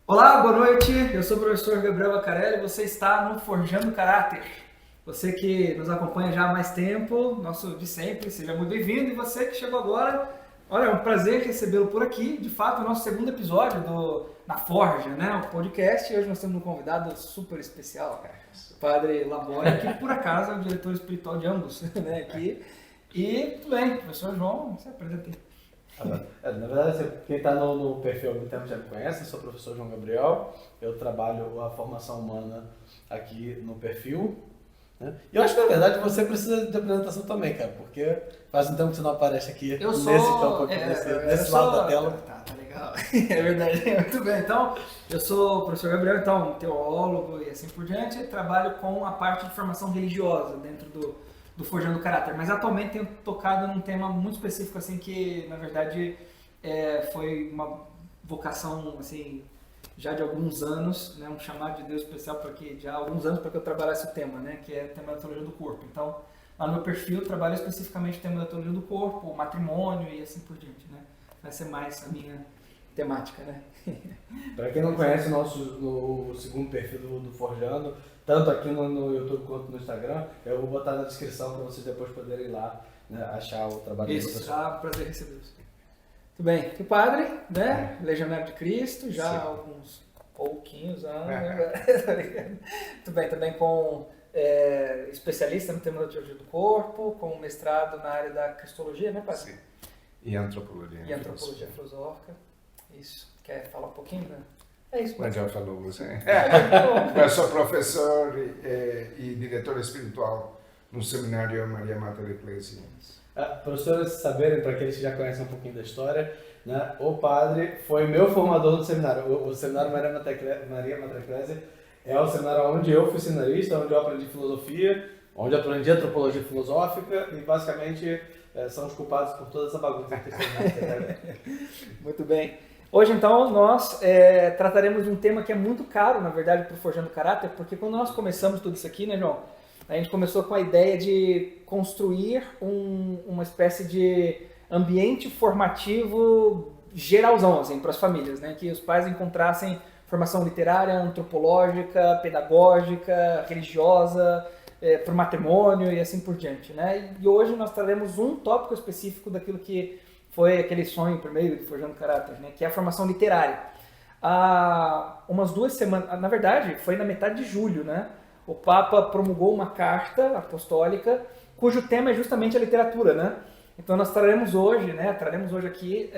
Olá, boa noite. Eu sou o professor Gabriel Bacarelli e você está no Forjando Caráter. Você que nos acompanha já há mais tempo, nosso de sempre, seja muito bem-vindo. E você que chegou agora, olha, é um prazer recebê-lo por aqui. De fato, é o nosso segundo episódio na Forja, né? O podcast. E hoje nós temos um convidado super especial, cara. O Padre Labora, que por acaso é o diretor espiritual de ambos, né? Aqui. E tudo bem, professor João, você apresenta aí. Na verdade, quem está no perfil há muito tempo já me conhece, eu sou o professor João Gabriel, eu trabalho a formação humana aqui no perfil, né? E eu acho que na verdade você precisa de apresentação também, cara, porque faz um tempo que você não aparece aqui Eu nesse sou. campo aqui, nesse lado da tela. Tá legal. É verdade. Muito bem. Então, eu sou o professor Gabriel, então, teólogo e assim por diante. E trabalho com a parte de formação religiosa dentro do Forjando Caráter. Mas atualmente tenho tocado num tema muito específico, assim, que na verdade foi uma vocação, assim, já de alguns anos, né, um chamado de Deus especial porque já há alguns anos para que eu trabalhasse o tema, né, que é o tema da teologia do corpo. Então, lá no meu perfil eu trabalho especificamente o tema da teologia do corpo, o matrimônio e assim por diante, né? Vai ser mais a minha temática, né? Para quem não conhece o segundo perfil do Forjando, tanto aqui no YouTube quanto no Instagram, eu vou botar na descrição para vocês depois poderem ir lá, né, achar o trabalho do Isso, professor. será um prazer recebê-los. Muito bem, que padre, né? Legionário de Cristo, já há alguns pouquinhos anos, né? Muito bem, também com especialista no tema da teologia do corpo, com mestrado na área da cristologia, né, padre? Sim. E antropologia. E antropologia filosófica. Isso. Quer falar um pouquinho, né? É isso. Mas já falou você. Bom, Eu sou professor e diretor espiritual no seminário Maria Mater Ecclesia. Para os senhores saberem, para aqueles que já conhecem um pouquinho da história, né, o padre foi meu formador do seminário. O seminário Maria Mater Ecclesia é o seminário onde eu fui seminarista, onde eu aprendi filosofia, onde eu aprendi antropologia filosófica e basicamente são os culpados por toda essa bagunça que tem. muito bem. Hoje, então, nós trataremos de um tema que é muito caro, na verdade, para o Forjando Caráter, porque quando nós começamos tudo isso aqui, né, João? A gente começou com a ideia de construir uma espécie de ambiente formativo geralzão, assim, para as famílias, né? Que os pais encontrassem formação literária, antropológica, pedagógica, religiosa, para o matrimônio e assim por diante, né? E hoje nós traremos um tópico específico daquilo que foi aquele sonho primeiro de Forjando Caráter, né? Que é a formação literária. Há umas 2 semanas, na verdade, foi na metade de julho, né? O Papa promulgou uma carta apostólica cujo tema é justamente a literatura, né? Então nós traremos hoje aqui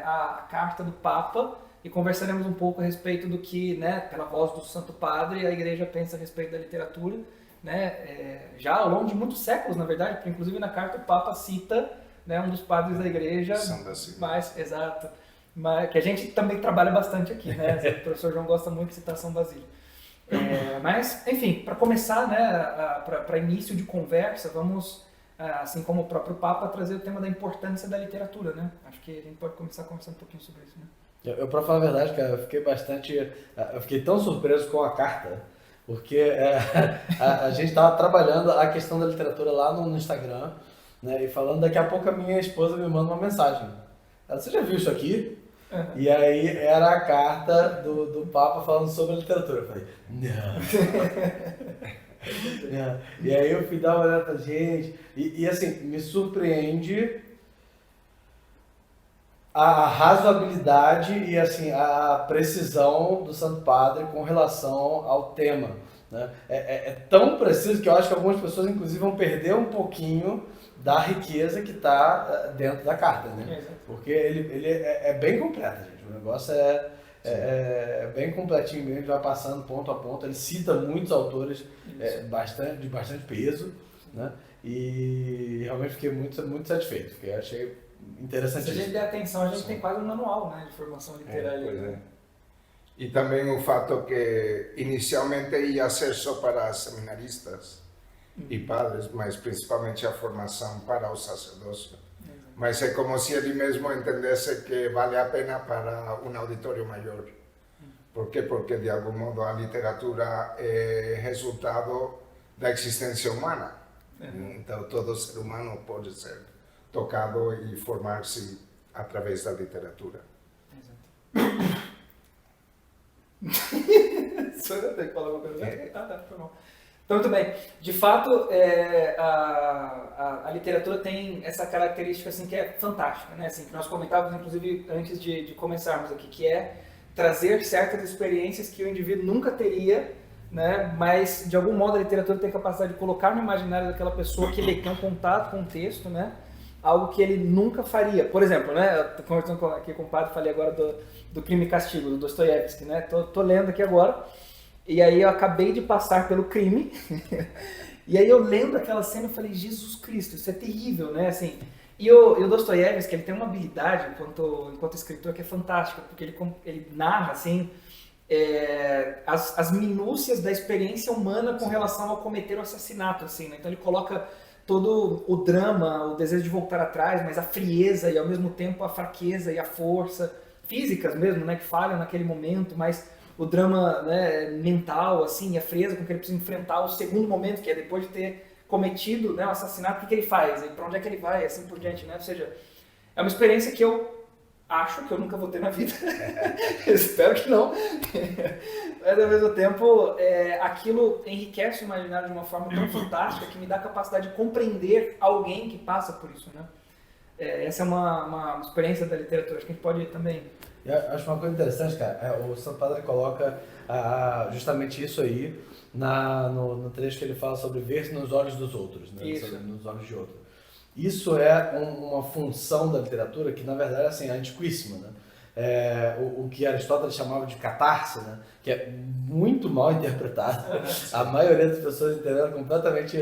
a carta do Papa e conversaremos um pouco a respeito do que, né, pela voz do Santo Padre, a Igreja pensa a respeito da literatura, né? Já ao longo de muitos séculos, na verdade, porque inclusive na carta o Papa cita, né, um dos padres da Igreja São Basílio. mais exato, que a gente também trabalha bastante aqui, né? O professor João gosta muito de citar São Basílio. Mas, enfim, para começar, né, para início de conversa, vamos, assim como o próprio Papa, trazer o tema da importância da literatura, né? Acho que a gente pode começar conversando um pouquinho sobre isso, né? Eu para falar a verdade, cara, eu fiquei tão surpreso com a carta, porque a gente estava trabalhando a questão da literatura lá no Instagram, né, e falando, daqui a pouco a minha esposa me manda uma mensagem. Ela, você já viu isso aqui? Uhum. E aí era a carta do Papa falando sobre a literatura. Eu falei, não. Não. E aí eu fui dar uma olhada pra gente, e assim, me surpreende a razoabilidade e assim, a precisão do Santo Padre com relação ao tema, né? É tão preciso que eu acho que algumas pessoas, inclusive, vão perder um pouquinho da riqueza que está dentro da carta, né? Porque ele é bem completo, gente. O negócio é bem completinho mesmo, vai passando ponto a ponto. Ele cita muitos autores de bastante peso, né? E realmente fiquei muito, muito satisfeito, porque eu achei interessante. Se a gente der atenção, a gente tem quase um manual, né, de formação literária. Pois é. E também o fato que inicialmente ia ser só para seminaristas e padres, mas principalmente a formação para o sacerdócio. Mas é como se ele mesmo entendesse que vale a pena para um auditório maior. Por quê? Porque de algum modo a literatura é resultado da existência humana. Então todo ser humano pode ser tocado e formar-se através da literatura. Exato. Só eu tenho que falar alguma coisa. Tá, foi bom. Então, muito bem. De fato, a literatura tem essa característica assim, que é fantástica, né? Assim, que nós comentávamos, inclusive, antes de começarmos aqui, que é trazer certas experiências que o indivíduo nunca teria, né? Mas, de algum modo, a literatura tem a capacidade de colocar no imaginário daquela pessoa que ele tem um contato com o texto, né? Algo que ele nunca faria. Por exemplo, né? Eu tô conversando aqui com o padre, falei agora do Crime e Castigo, do Dostoiévski, né? Tô lendo aqui agora. E aí eu acabei de passar pelo crime, e aí eu lendo aquela cena, eu falei, Jesus Cristo, isso é terrível, né, assim. E o Dostoiévski, ele tem uma habilidade enquanto escritor que é fantástica, porque ele narra, assim, as minúcias da experiência humana com relação ao cometer o assassinato, assim, né? Então ele coloca todo o drama, o desejo de voltar atrás, mas a frieza e ao mesmo tempo a fraqueza e a força, físicas mesmo, né, que falham naquele momento, mas o drama, né, mental, assim, a frieza com que ele precisa enfrentar o segundo momento, que é depois de ter cometido, né, o assassinato, o que ele faz, e para onde é que ele vai, e assim por diante, né? Ou seja, é uma experiência que eu acho que eu nunca vou ter na vida. Espero que não. Mas ao mesmo tempo, aquilo enriquece o imaginário de uma forma tão fantástica que me dá a capacidade de compreender alguém que passa por isso, né? Essa é uma experiência da literatura, acho que a gente pode também... Eu acho uma coisa interessante, cara, o Santo Padre coloca justamente isso aí no trecho que ele fala sobre ver-se nos olhos dos outros, né? Nos olhos de outro. Isso é uma função da literatura que, na verdade, assim, é antiquíssima, né? O que Aristóteles chamava de catarse, né? Que é muito mal interpretado. A maioria das pessoas entenderam completamente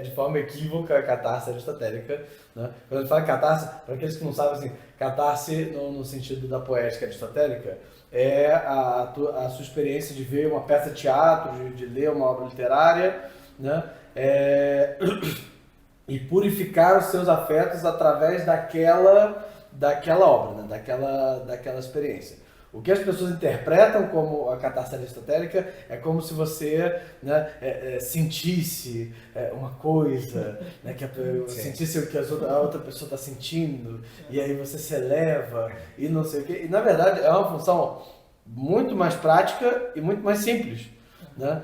de forma equívoca a catarse aristotélica, né? Quando ele fala catarse, para aqueles que não sabem, assim, catarse no sentido da poética aristotélica é a sua experiência de ver uma peça de teatro, de ler uma obra literária, né? E purificar os seus afetos através daquela obra, né? daquela experiência. O que as pessoas interpretam como a catarse aristotélica é como se você, né, sentisse uma coisa, né, sentisse o que a outra pessoa está sentindo, e aí você se eleva e não sei o quê. E na verdade é uma função muito mais prática e muito mais simples. Né?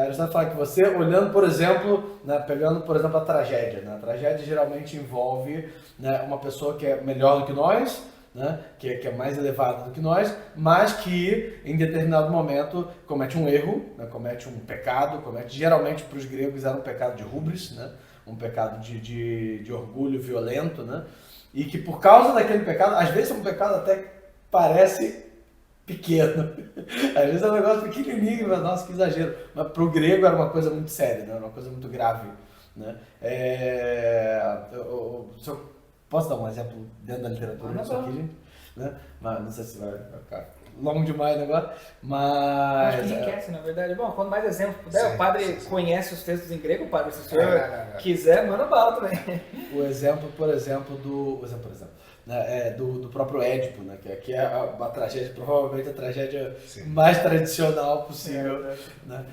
Aristóteles fala que você, olhando, por exemplo, né, pegando, por exemplo, a tragédia. Né? A tragédia geralmente envolve, né, uma pessoa que é melhor do que nós, né, que é mais elevada do que nós, mas que em determinado momento comete um erro, né, comete um pecado, geralmente para os gregos era um pecado de hubris, né, um pecado de orgulho violento, né, e que por causa daquele pecado, às vezes é um pecado até que parece pequeno, às vezes é um negócio pequenininho, mas nossa, que exagero, mas para o grego era uma coisa muito séria, né, uma coisa muito grave. Né. Posso dar um exemplo dentro da literatura disso aqui, gente? Né? Mas não sei se vai ficar longo demais agora, mas... Acho que enriquece, na verdade. Bom, quando mais exemplo puder, o padre conhece os textos em grego, o padre, se o senhor quiser, manda bala também. O exemplo, por exemplo, né, do próprio Édipo, né, que é a tragédia, provavelmente a tragédia mais tradicional possível, né,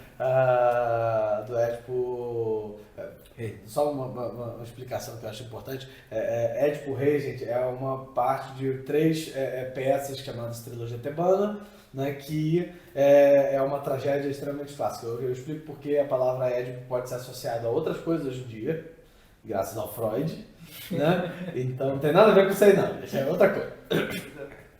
do Édipo. Só uma explicação que eu acho importante. Édipo Rei, gente, é uma parte de 3 peças chamadas Trilogia Tebana, né, que é uma tragédia extremamente clássica. Eu explico porque a palavra Édipo pode ser associada a outras coisas hoje em dia, graças ao Freud, né? Então não tem nada a ver com isso aí não, isso é outra coisa.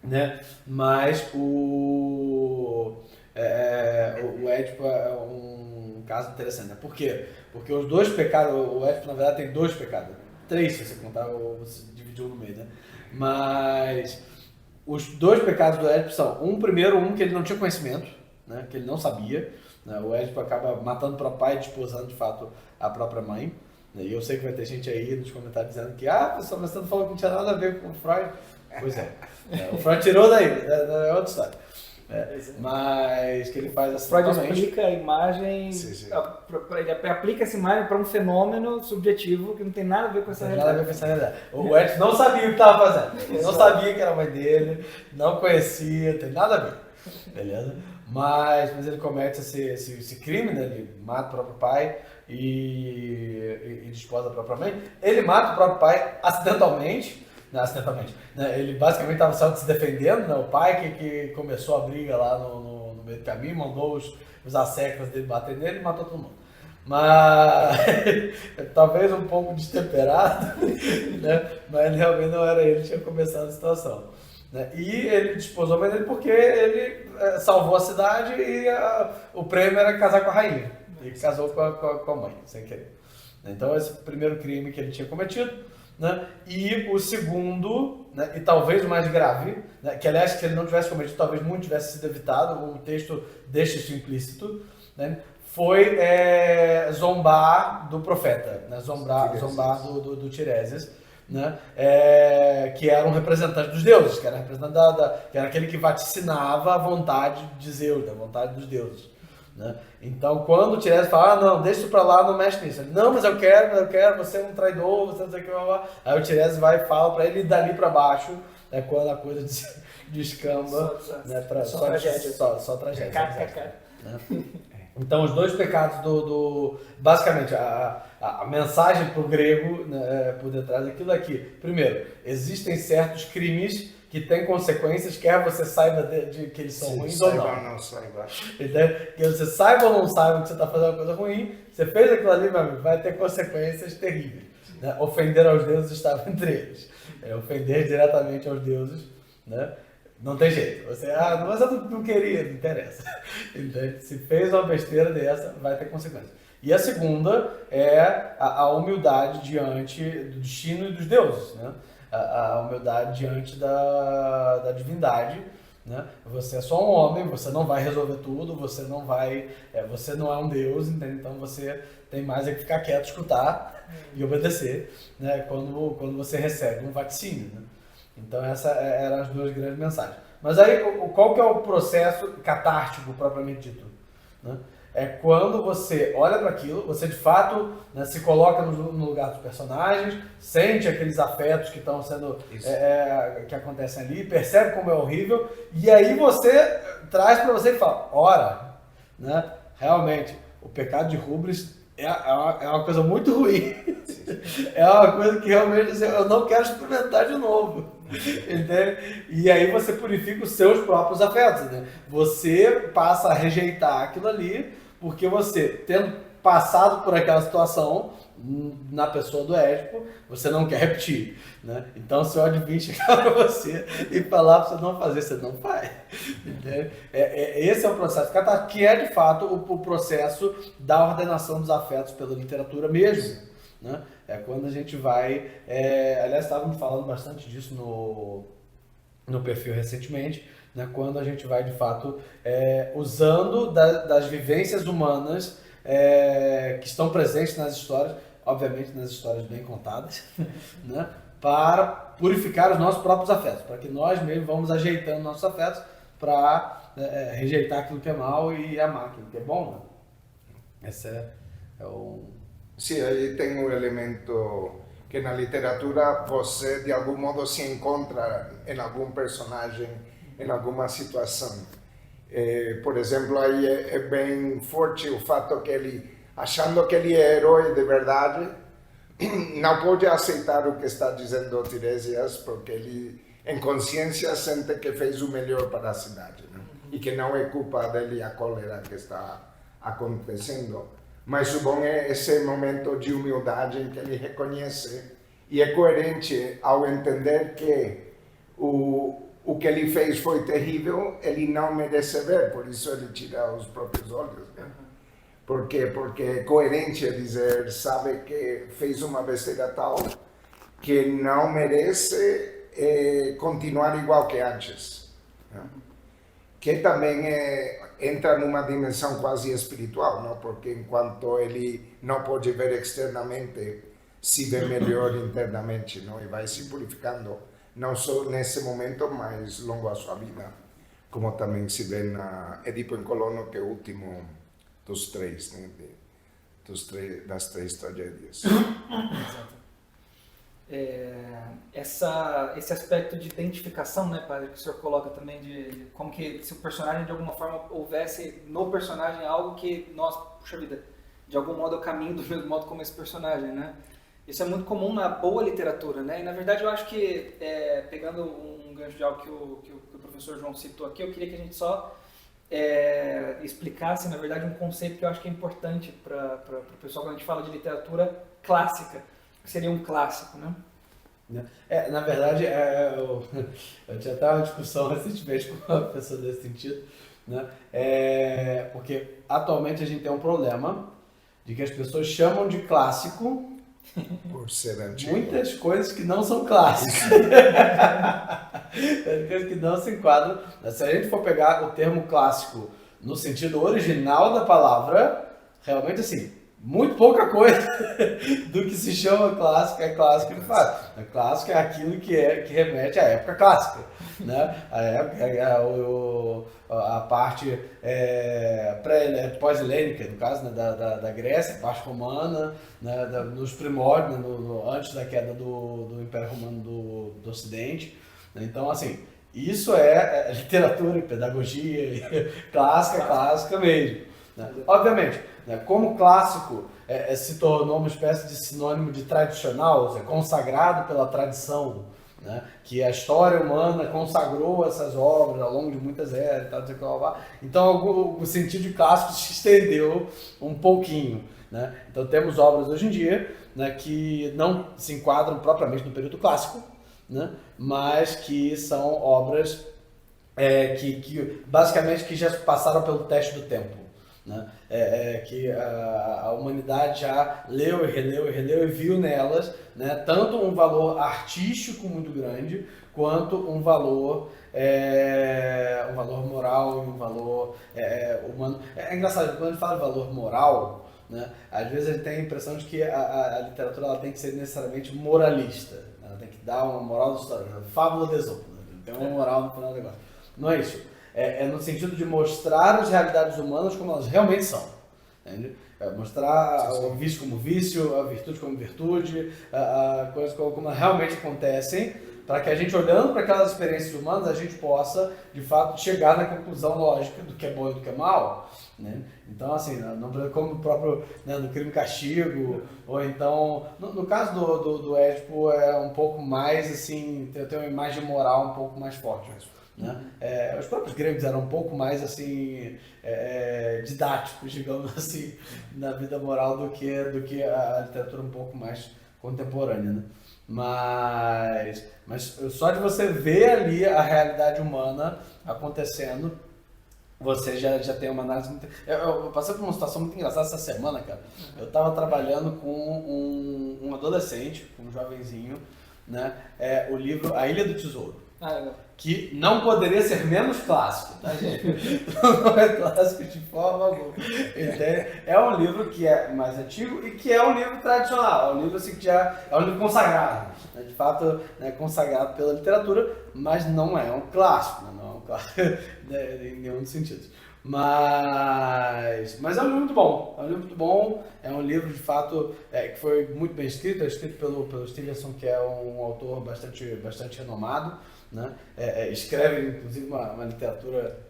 Né? Mas o Édipo é um caso interessante, né? Por quê? Porque os 2 pecados, o Édipo na verdade tem 2 pecados, 3 se você contar, ou você dividiu no meio, né? Mas os 2 pecados do Édipo são, primeiro que ele não tinha conhecimento, né? Que ele não sabia, né? O Édipo acaba matando o próprio pai e desposando de fato a própria mãe. E eu sei que vai ter gente aí nos comentários dizendo que pessoal, mas você não falou que não tinha nada a ver com o Freud. Pois é. O Freud tirou daí, é outra história. Mas que ele faz assim. Freud explica a imagem, ele aplica essa imagem para um fenômeno subjetivo que não tem nada a ver com essa realidade. O Edson não sabia o que estava fazendo. Ele não sabia que era a mãe dele, não conhecia, tem nada a ver. Beleza? Mas ele comete esse crime, né? Ele mata o próprio pai e desposa a própria mãe. Ele mata o próprio pai acidentalmente. Né? Ele basicamente estava só se defendendo, né? O pai que começou a briga lá no no meio do caminho, mandou os asseclas dele bater nele e matou todo mundo. Mas talvez um pouco destemperado, né? Mas realmente não era ele que tinha começado a situação. Né? E ele desposou mais ele porque ele salvou a cidade e o prêmio era casar com a rainha. Ele casou com a mãe, sem querer. Então esse é o primeiro crime que ele tinha cometido. Né? E o segundo, né? E talvez o mais grave, né? Que aliás, se ele não tivesse cometido, talvez muito tivesse sido evitado, o texto deixa isso implícito, né? Foi zombar do profeta, né? Zombar do Tiresias, né? Que era um representante dos deuses, que era representante que era aquele que vaticinava a vontade de Zeus, a vontade dos deuses. Né? Então, quando o Tiresias fala, não, deixa isso pra lá, não mexe nisso. Ele, não, mas eu quero, você é um traidor, você não sei o que, aí o Tiresias vai e fala pra ele, e dali pra baixo, né, quando a coisa descamba, né, só tragédia. Né? Então, os dois pecados basicamente, a mensagem pro grego, né, por detrás daquilo aqui. Primeiro, existem certos crimes que tem consequências, quer você saiba de que eles são ruins ou não. Saiba. Que você saiba ou não saiba que você está fazendo uma coisa ruim, você fez aquilo ali, meu amigo, vai ter consequências terríveis. Né? Ofender aos deuses estava entre eles. Ofender diretamente aos deuses, né? Não tem jeito. Você, mas eu não queria, não interessa. Então, se fez uma besteira dessa, vai ter consequências. E a segunda é a humildade diante do destino e dos deuses, né? A humildade diante da divindade, né? Você é só um homem, você não vai resolver tudo, você não é um deus, entende? Então você tem mais que ficar quieto, escutar e obedecer, né? Quando você recebe um vaticínio, né? Então essas eram as duas grandes mensagens. Mas aí qual que é o processo catártico propriamente dito, né? É quando você olha para aquilo, você de fato, né, se coloca no lugar dos personagens, sente aqueles afetos que estão sendo, que acontecem ali, percebe como é horrível, e aí você traz para você e fala, ora, né, realmente, o pecado de Rubens é uma coisa muito ruim, é uma coisa que realmente eu não quero experimentar de novo. Entende? E aí você purifica os seus próprios afetos, né? Você passa a rejeitar aquilo ali, porque você, tendo passado por aquela situação na pessoa do Édipo, você não quer repetir, né? Então se o adivinho chegar para você e falar para você não fazer, você não faz. Entende? Esse é o processo que é de fato o processo da ordenação dos afetos pela literatura mesmo, né? É quando a gente vai... aliás, estávamos falando bastante disso no perfil recentemente, né? Quando a gente vai, de fato, usando das vivências humanas que estão presentes nas histórias, obviamente nas histórias bem contadas, né? Para purificar os nossos próprios afetos, para que nós mesmos vamos ajeitando nossos afetos para rejeitar aquilo que é mal e amar aquilo que é bom. Né? Esse é o... Sim, aí tem um elemento que na literatura você de algum modo se encontra em algum personagem, em alguma situação. Por exemplo, aí é bem forte o fato que ele, achando que ele é herói de verdade, não pode aceitar o que está dizendo Tiresias, porque ele, em consciência, sente que fez o melhor para a cidade, né? E que não é culpa dele a cólera que está acontecendo. Mas o bom é esse momento de humildade em que ele reconhece e é coerente ao entender que o que ele fez foi terrível, ele não merece ver, por isso ele tira os próprios olhos. Né? Por quê? Porque é coerente dizer, sabe que fez uma besteira tal que não merece continuar igual que antes. Né? Que também entra numa dimensão quase espiritual, não? Porque enquanto ele não pode ver externamente, se vê melhor internamente, não? E vai se purificando, não só nesse momento, mas longo a sua vida, como também se vê na Edipo em Colono, que é o último dos três, né? Das três tragédias. Esse aspecto de identificação, né, padre, que o senhor coloca também, de como que se o personagem de alguma forma houvesse no personagem algo que, nossa, puxa vida, de algum modo eu caminho do mesmo modo como esse personagem, né? Isso é muito comum na boa literatura, né? E na verdade eu acho que, pegando um gancho de algo que o professor João citou aqui, eu queria que a gente só explicasse, na verdade, um conceito que eu acho que é importante para o pessoal quando a gente fala de literatura clássica, que seria um clássico, né? Na verdade, eu tinha até uma discussão recentemente com uma pessoa desse sentido, né? Porque atualmente a gente tem um problema de que as pessoas chamam de clássico Por ser antigo. muitas coisas que não são clássicas. Coisas que não se enquadram. Se a gente for pegar o termo clássico no sentido original da palavra, realmente assim, muito pouca coisa do que se chama clássico é clássico de fato. A clássico é aquilo que remete à época clássica, né? A parte pós-helênica, no caso, né, da Grécia, a parte romana, né, nos primórdios, né, antes da queda do Império Romano do Ocidente. Então, assim, isso é literatura e pedagogia clássica mesmo. Né? Obviamente, né, como clássico se tornou uma espécie de sinônimo de tradicional, ou seja, consagrado pela tradição, né, que a história humana consagrou essas obras ao longo de muitas eras, então o sentido de clássico se estendeu um pouquinho. Né? Então temos obras hoje em dia, né, que não se enquadram propriamente no período clássico, né, mas que são obras que basicamente que já passaram pelo teste do tempo. Né? Que a humanidade já leu e viu nelas, né, tanto um valor artístico muito grande, quanto um valor moral e um valor humano. É engraçado, quando a gente fala de valor moral, né, às vezes a gente tem a impressão de que a literatura ela tem que ser necessariamente moralista, né? Ela tem que dar uma moral da história, fábula de Esopo, né? Tem uma moral no final do negócio. Não é isso. É no sentido de mostrar as realidades humanas como elas realmente são. Entende? Mostrar o vício como vício, a virtude como virtude, a coisas como elas realmente acontecem, para que a gente, olhando para aquelas experiências humanas, a gente possa, de fato, chegar na conclusão lógica do que é bom e do que é mal. Né? Então, assim, não como o próprio, né, do crime e castigo, ou então, no caso do Édipo, é um pouco mais, assim, tem uma imagem moral um pouco mais forte. Né? Os próprios gregos eram um pouco mais assim didáticos, digamos assim, na vida moral do que a literatura um pouco mais contemporânea, né? Mas só de você ver ali a realidade humana acontecendo, você já tem uma análise muito... Eu passei por uma situação muito engraçada essa semana, cara. Eu estava trabalhando com um adolescente, um jovenzinho, né? O livro A Ilha do Tesouro. Que não poderia ser menos clássico, tá, gente? Não é clássico de forma alguma. É um livro que é mais antigo e que é um livro tradicional, é um livro assim, que já é um livro consagrado, né? De fato, né, consagrado pela literatura, mas não é um clássico, né? Não é um clássico em nenhum dos sentidos. Mas é um livro muito bom, é um livro de fato que foi muito bem escrito, pelo Stevenson, que é um autor bastante renomado, né? Escreve inclusive uma literatura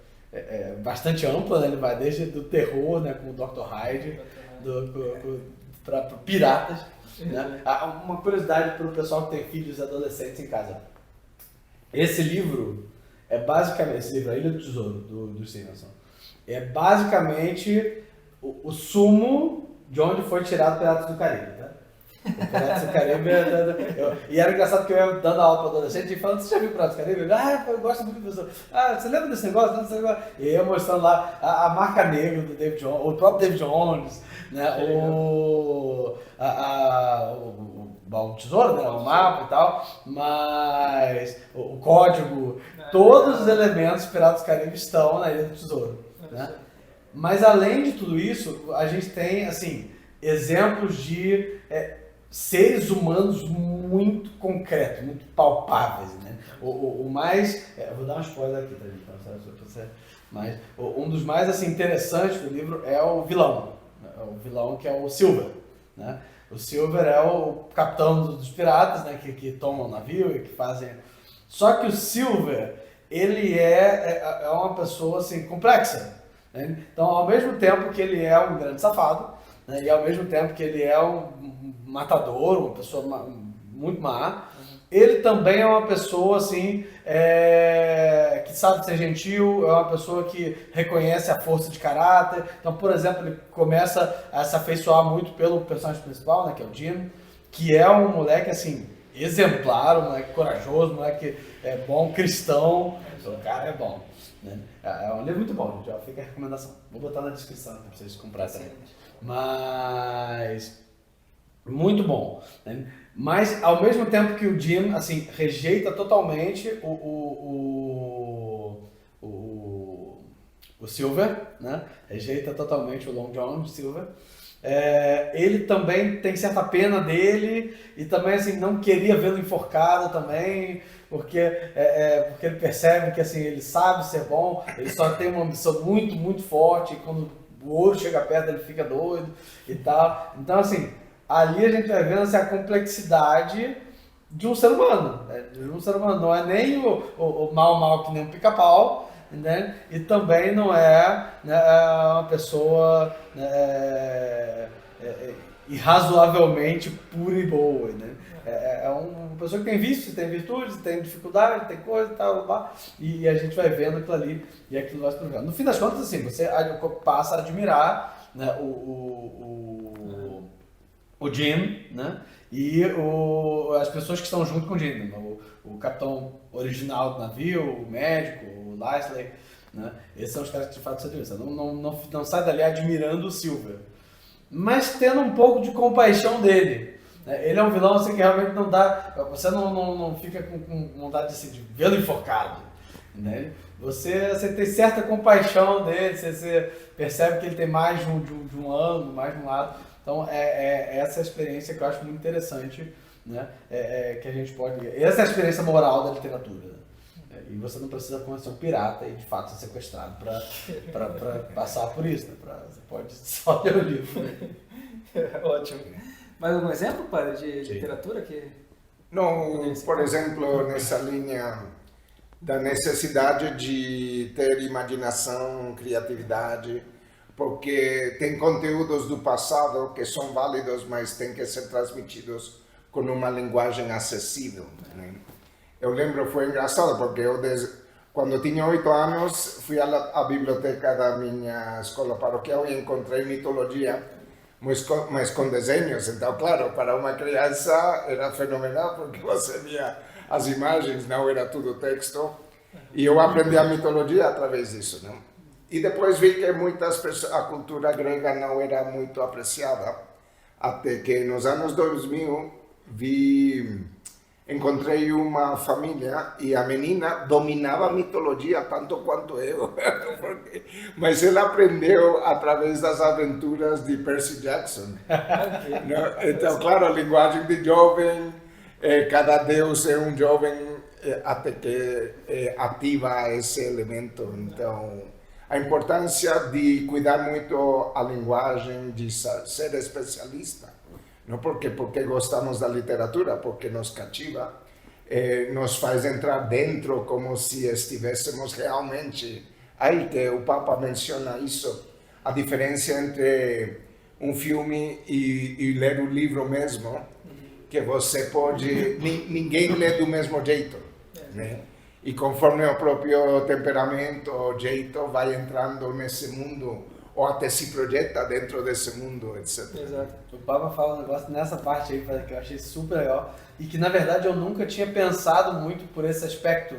bastante ampla, né? Ele vai desde do terror, né, com o Dr. Hyde, para piratas. Né? Uma curiosidade para o pessoal que tem filhos e adolescentes em casa. Esse livro é basicamente, A Ilha do Tesouro, do Stevenson, é basicamente o sumo de onde foi tirado Piratas do Caribe, tá? O Piratas do Caribe e era engraçado que eu ia dando aula para adolescente e falando, você já viu Piratas do Caribe? Eu gosto muito disso. Você lembra desse negócio? E eu mostrando lá a marca negra do David Jones, o próprio David Jones, né? O tesouro, né? O mapa e tal, mas o código, todos os elementos Piratas do Caribe estão na Ilha do Tesouro. Né? Mas além de tudo isso, a gente tem assim, exemplos de seres humanos muito concretos, muito palpáveis. Né? O mais... eu vou dar um spoiler aqui, tá, gente? Mas um dos mais assim, interessantes do livro é o vilão. O vilão que é o Silver. Né? O Silver é o capitão dos piratas, né? que tomam o navio e que fazem... Só que o Silver, ele é uma pessoa assim, complexa. Né? Então, ao mesmo tempo que ele é um grande safado, né? E ao mesmo tempo que ele é um matador, uma pessoa muito má, ele também é uma pessoa assim, que sabe ser gentil, é uma pessoa que reconhece a força de caráter. Então, por exemplo, ele começa a se afeiçoar muito pelo personagem principal, né, que é o Jim, que é um moleque assim, exemplar, um moleque corajoso, um moleque bom, cristão. O cara é bom. Né? É um livro muito bom, gente. Ó, fica a recomendação. Vou botar na descrição para vocês comprarem também. Mas muito bom. Né? Mas ao mesmo tempo que o Jim assim, rejeita totalmente o Silver, né? Rejeita totalmente o Long John Silver. Ele também tem certa pena dele e também assim, não queria vê-lo enforcado também, porque ele percebe que assim, ele sabe ser bom, ele só tem uma ambição muito, muito forte, e quando o ouro chega perto ele fica doido e tal. Então assim, ali a gente vai vendo assim, a complexidade de um ser humano. Né? De um ser humano, não é nem o mal que nem um pica-pau, né? E também não é, né, uma pessoa irrazoavelmente pura e boa, né? É uma pessoa que tem vícios, tem virtudes, tem dificuldade, tem coisa e tal, e a gente vai vendo aquilo ali e aquilo vai se provando. No fim das contas, assim, você passa a admirar, né, o Jim, né? E as pessoas que estão junto com o Jim, o capitão original do navio, o médico, o Lysley, né? Esses são os caras que de fato você admira. Você não sai dali admirando o Silver, mas tendo um pouco de compaixão dele. Né? Ele é um vilão assim, que realmente não dá. Você não fica com vontade de vê-lo enforcado. Né? Você tem certa compaixão dele, você percebe que ele tem mais de um ângulo, mais de um lado. Então, essa experiência que eu acho muito interessante, né? Que a gente pode... Essa é a experiência moral da literatura. Né? E você não precisa ser um pirata e, de fato, ser sequestrado para passar por isso. Né? Você pode só ler o livro. Né? Ótimo. Mais algum exemplo, padre, de literatura que... Não, por exemplo, nessa linha da necessidade de ter imaginação, criatividade, porque tem conteúdos do passado que são válidos, mas têm que ser transmitidos com uma linguagem acessível. Né? Eu lembro, foi engraçado, porque quando eu tinha 8 anos, fui à biblioteca da minha escola paroquial e encontrei mitologia, mas com desenhos. Então, claro, para uma criança era fenomenal, porque você via as imagens, não era tudo texto. E eu aprendi a mitologia através disso, não? E depois vi que muitas pessoas, a cultura grega não era muito apreciada, até que nos anos 2000 encontrei uma família e a menina dominava a mitologia tanto quanto eu, mas ela aprendeu através das aventuras de Percy Jackson. Então, claro, a linguagem de jovem, cada deus é um jovem até que ativa esse elemento. Então, a importância de cuidar muito a linguagem, de ser especialista, não porque gostamos da literatura, porque nos cativa, nos faz entrar dentro como se estivéssemos realmente aí, que o Papa menciona isso, a diferença entre um filme e ler o livro mesmo, que você pode, ninguém lê do mesmo jeito, né? E conforme o próprio temperamento, o jeito, vai entrando nesse mundo, ou até se projeta dentro desse mundo, etc. Exato. O Papa fala um negócio nessa parte aí que eu achei super legal, e que na verdade eu nunca tinha pensado muito por esse aspecto,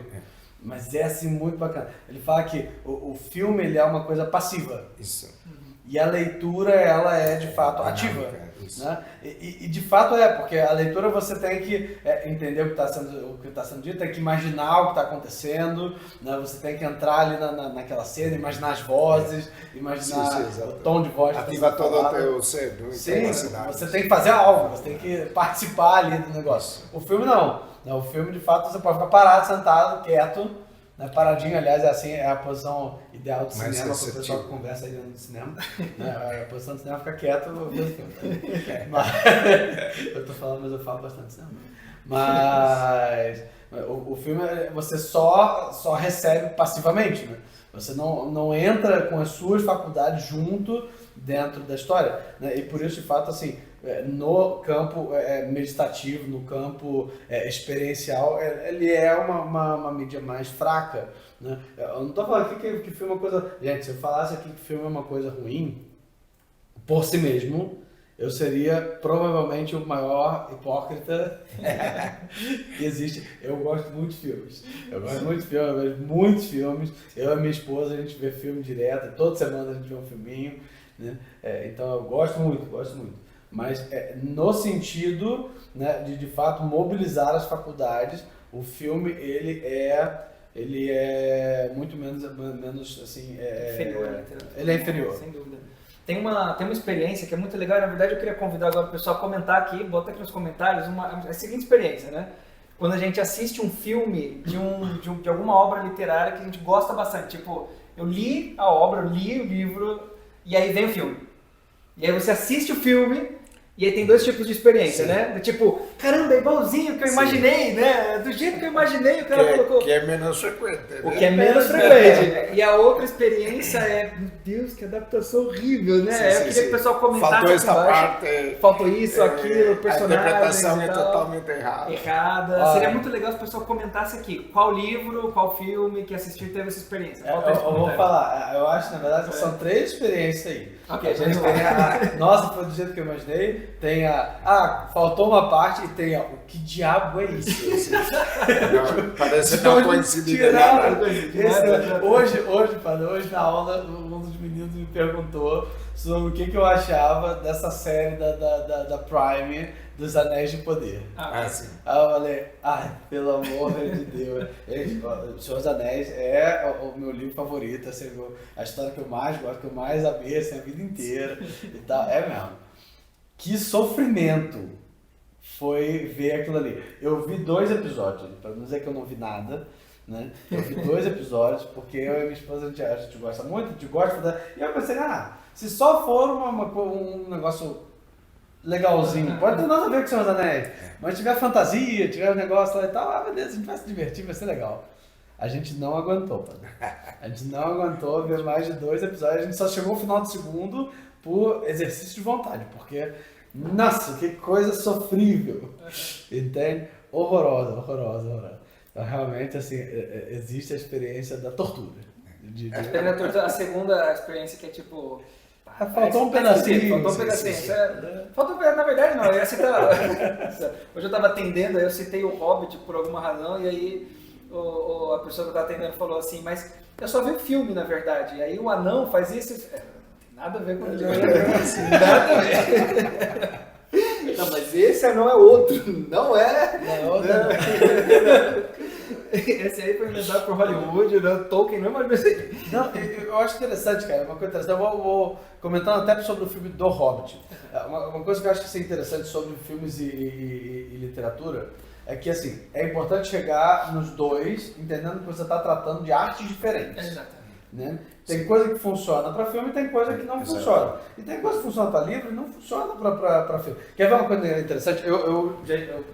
mas é assim muito bacana. Ele fala que o filme ele é uma coisa passiva. Isso. E a leitura, ela é de fato ativa. Né? E de fato porque a leitura você tem que entender o que está sendo dito, tem que imaginar o que está acontecendo, né? Você tem que entrar ali naquela cena, imaginar as vozes, imaginar o tom de voz. Ativa todo o teu ser. Sim, você tem que fazer algo, você tem que participar ali do negócio. O filme não. O filme, de fato, você pode ficar parado, sentado, quieto, né? Paradinho, aliás, é a posição ideal do cinema, para o pessoal que conversa aí dentro do cinema. Né? A posição do cinema é ficar quieto vendo o filme. Mas, eu tô falando, mas eu falo bastante cinema. Mas o filme você só recebe passivamente, né? Você não entra com as suas faculdades junto dentro da história, né? E por isso, de fato, assim, no campo meditativo, no campo experiencial, ele é uma mídia mais fraca, né? Eu não estou falando aqui que filme é uma coisa... Gente, se eu falasse aqui que filme é uma coisa ruim, por si mesmo, eu seria provavelmente o maior hipócrita que existe. Eu gosto muito de filmes. Eu vejo muitos filmes. Eu e minha esposa, a gente vê filme direto. Toda semana a gente vê um filminho, né? Então eu gosto muito. Mas no sentido, né, de fato mobilizar as faculdades, o filme ele é muito menos assim... inferior à literatura. Ele é inferior. Sem dúvida. Tem uma experiência que é muito legal, na verdade eu queria convidar agora o pessoal a comentar aqui, botar aqui nos comentários a seguinte experiência, né? Quando a gente assiste um filme de alguma obra literária que a gente gosta bastante, tipo, eu li a obra, eu li o livro, e aí vem o filme. E aí você assiste o filme, e aí tem dois tipos de experiência, né? Tipo, caramba, é igualzinho que eu imaginei, né? Do jeito que eu imaginei, o cara colocou. Que é menos frequente, né? O que é menos frequente. E a outra experiência é, meu Deus, que adaptação horrível, né? Eu queria que o pessoal comentasse. Faltou essa parte. Faltou isso, aquilo, personagem. A interpretação é totalmente errada. Seria muito legal se o pessoal comentasse aqui qual livro, qual filme que assistiu teve essa experiência. Eu vou falar, eu acho, na verdade, que são 3 experiências aí. Ok, a gente tem nossa, foi do jeito que eu imaginei, tem faltou uma parte e tem o que diabo é isso? Parece que não coincidiu nada. Hoje na aula, um dos meninos me perguntou sobre o que eu achava dessa série da Prime dos Anéis de Poder. Sim. Aí eu falei, pelo amor de Deus. O Senhor dos Anéis é o meu livro favorito, assim, a história que eu mais gosto, que eu mais amei assim, a vida inteira e tal. É mesmo. Que sofrimento foi ver aquilo ali. Eu vi 2 episódios, para não dizer que eu não vi nada, né? Eu vi 2 episódios, porque eu e minha esposa, a gente gosta muito, a gente gosta e eu pensei, se só for um negócio legalzinho, pode ter nada a ver com o Senhor dos Anéis, mas tiver fantasia, tiver um negócio lá e tal, beleza, a gente vai se divertir, vai ser legal. A gente não aguentou, padre. A gente não aguentou ver mais de 2 episódios, a gente só chegou ao final do segundo por exercício de vontade, porque, nossa, que coisa sofrível, entende? Horrorosa. Então, realmente, assim, existe a experiência da tortura. A segunda experiência que é tipo... Faltou um pedacinho. Na verdade não, eu ia citar... Hoje eu estava atendendo, aí eu citei o Hobbit por alguma razão, e aí a pessoa que eu estava atendendo falou assim, mas eu só vi o filme, na verdade, e aí o anão faz isso... Não tem nada a ver com ele. Nada a ver. Não, mas esse anão é outro, não é? Não. Esse aí foi inventado por Hollywood, né? Tolkien não é mais... Não, eu acho interessante, cara, uma coisa interessante. Eu vou comentando até sobre o filme do Hobbit. Uma coisa que eu acho que é interessante sobre filmes e literatura é que, assim, é importante chegar nos dois entendendo que você está tratando de artes diferentes. Exatamente. Né? Tem coisa que funciona para filme e tem coisa que não funciona. E tem coisa que funciona para livro e não funciona para filme. Quer ver uma coisa interessante? Eu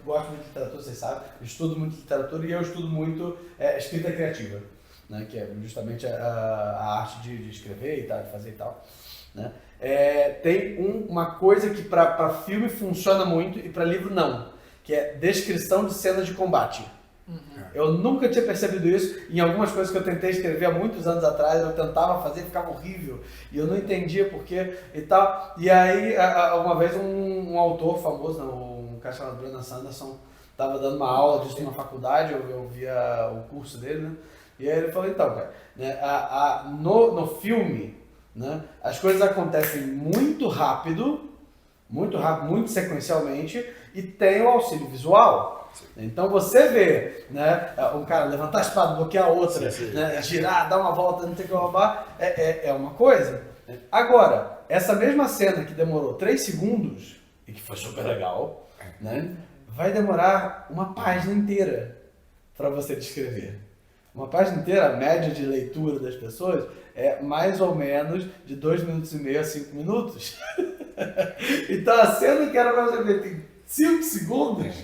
gosto muito de literatura, vocês sabem. Eu estudo muito literatura e eu estudo muito escrita criativa, né? Que é justamente a arte de escrever e tal, de fazer e tal. Né? Tem uma coisa que para filme funciona muito e para livro não, que é descrição de cenas de combate. Eu nunca tinha percebido isso. Em algumas coisas que eu tentei escrever há muitos anos atrás, eu tentava fazer e ficava horrível. E eu não entendia porquê e tal. E aí, uma vez um autor famoso, um cara chamado Brandon Sanderson, estava dando uma aula disso na faculdade, eu via o curso dele, né? E aí ele falou, então, cara, né, no filme, né, as coisas acontecem muito rápido, muito sequencialmente, e tem o auxílio visual. Então você vê, né, um cara levantar a espada, bloquear a outra, né, girar, dar uma volta, não tem que roubar, é uma coisa. Agora, essa mesma cena que demorou 3 segundos, e que foi super legal, né, vai demorar uma página inteira para você descrever. Uma página inteira, a média de leitura das pessoas é mais ou menos de 2,5 minutos a 5 minutos. Então a cena que era para você ver tem 5 segundos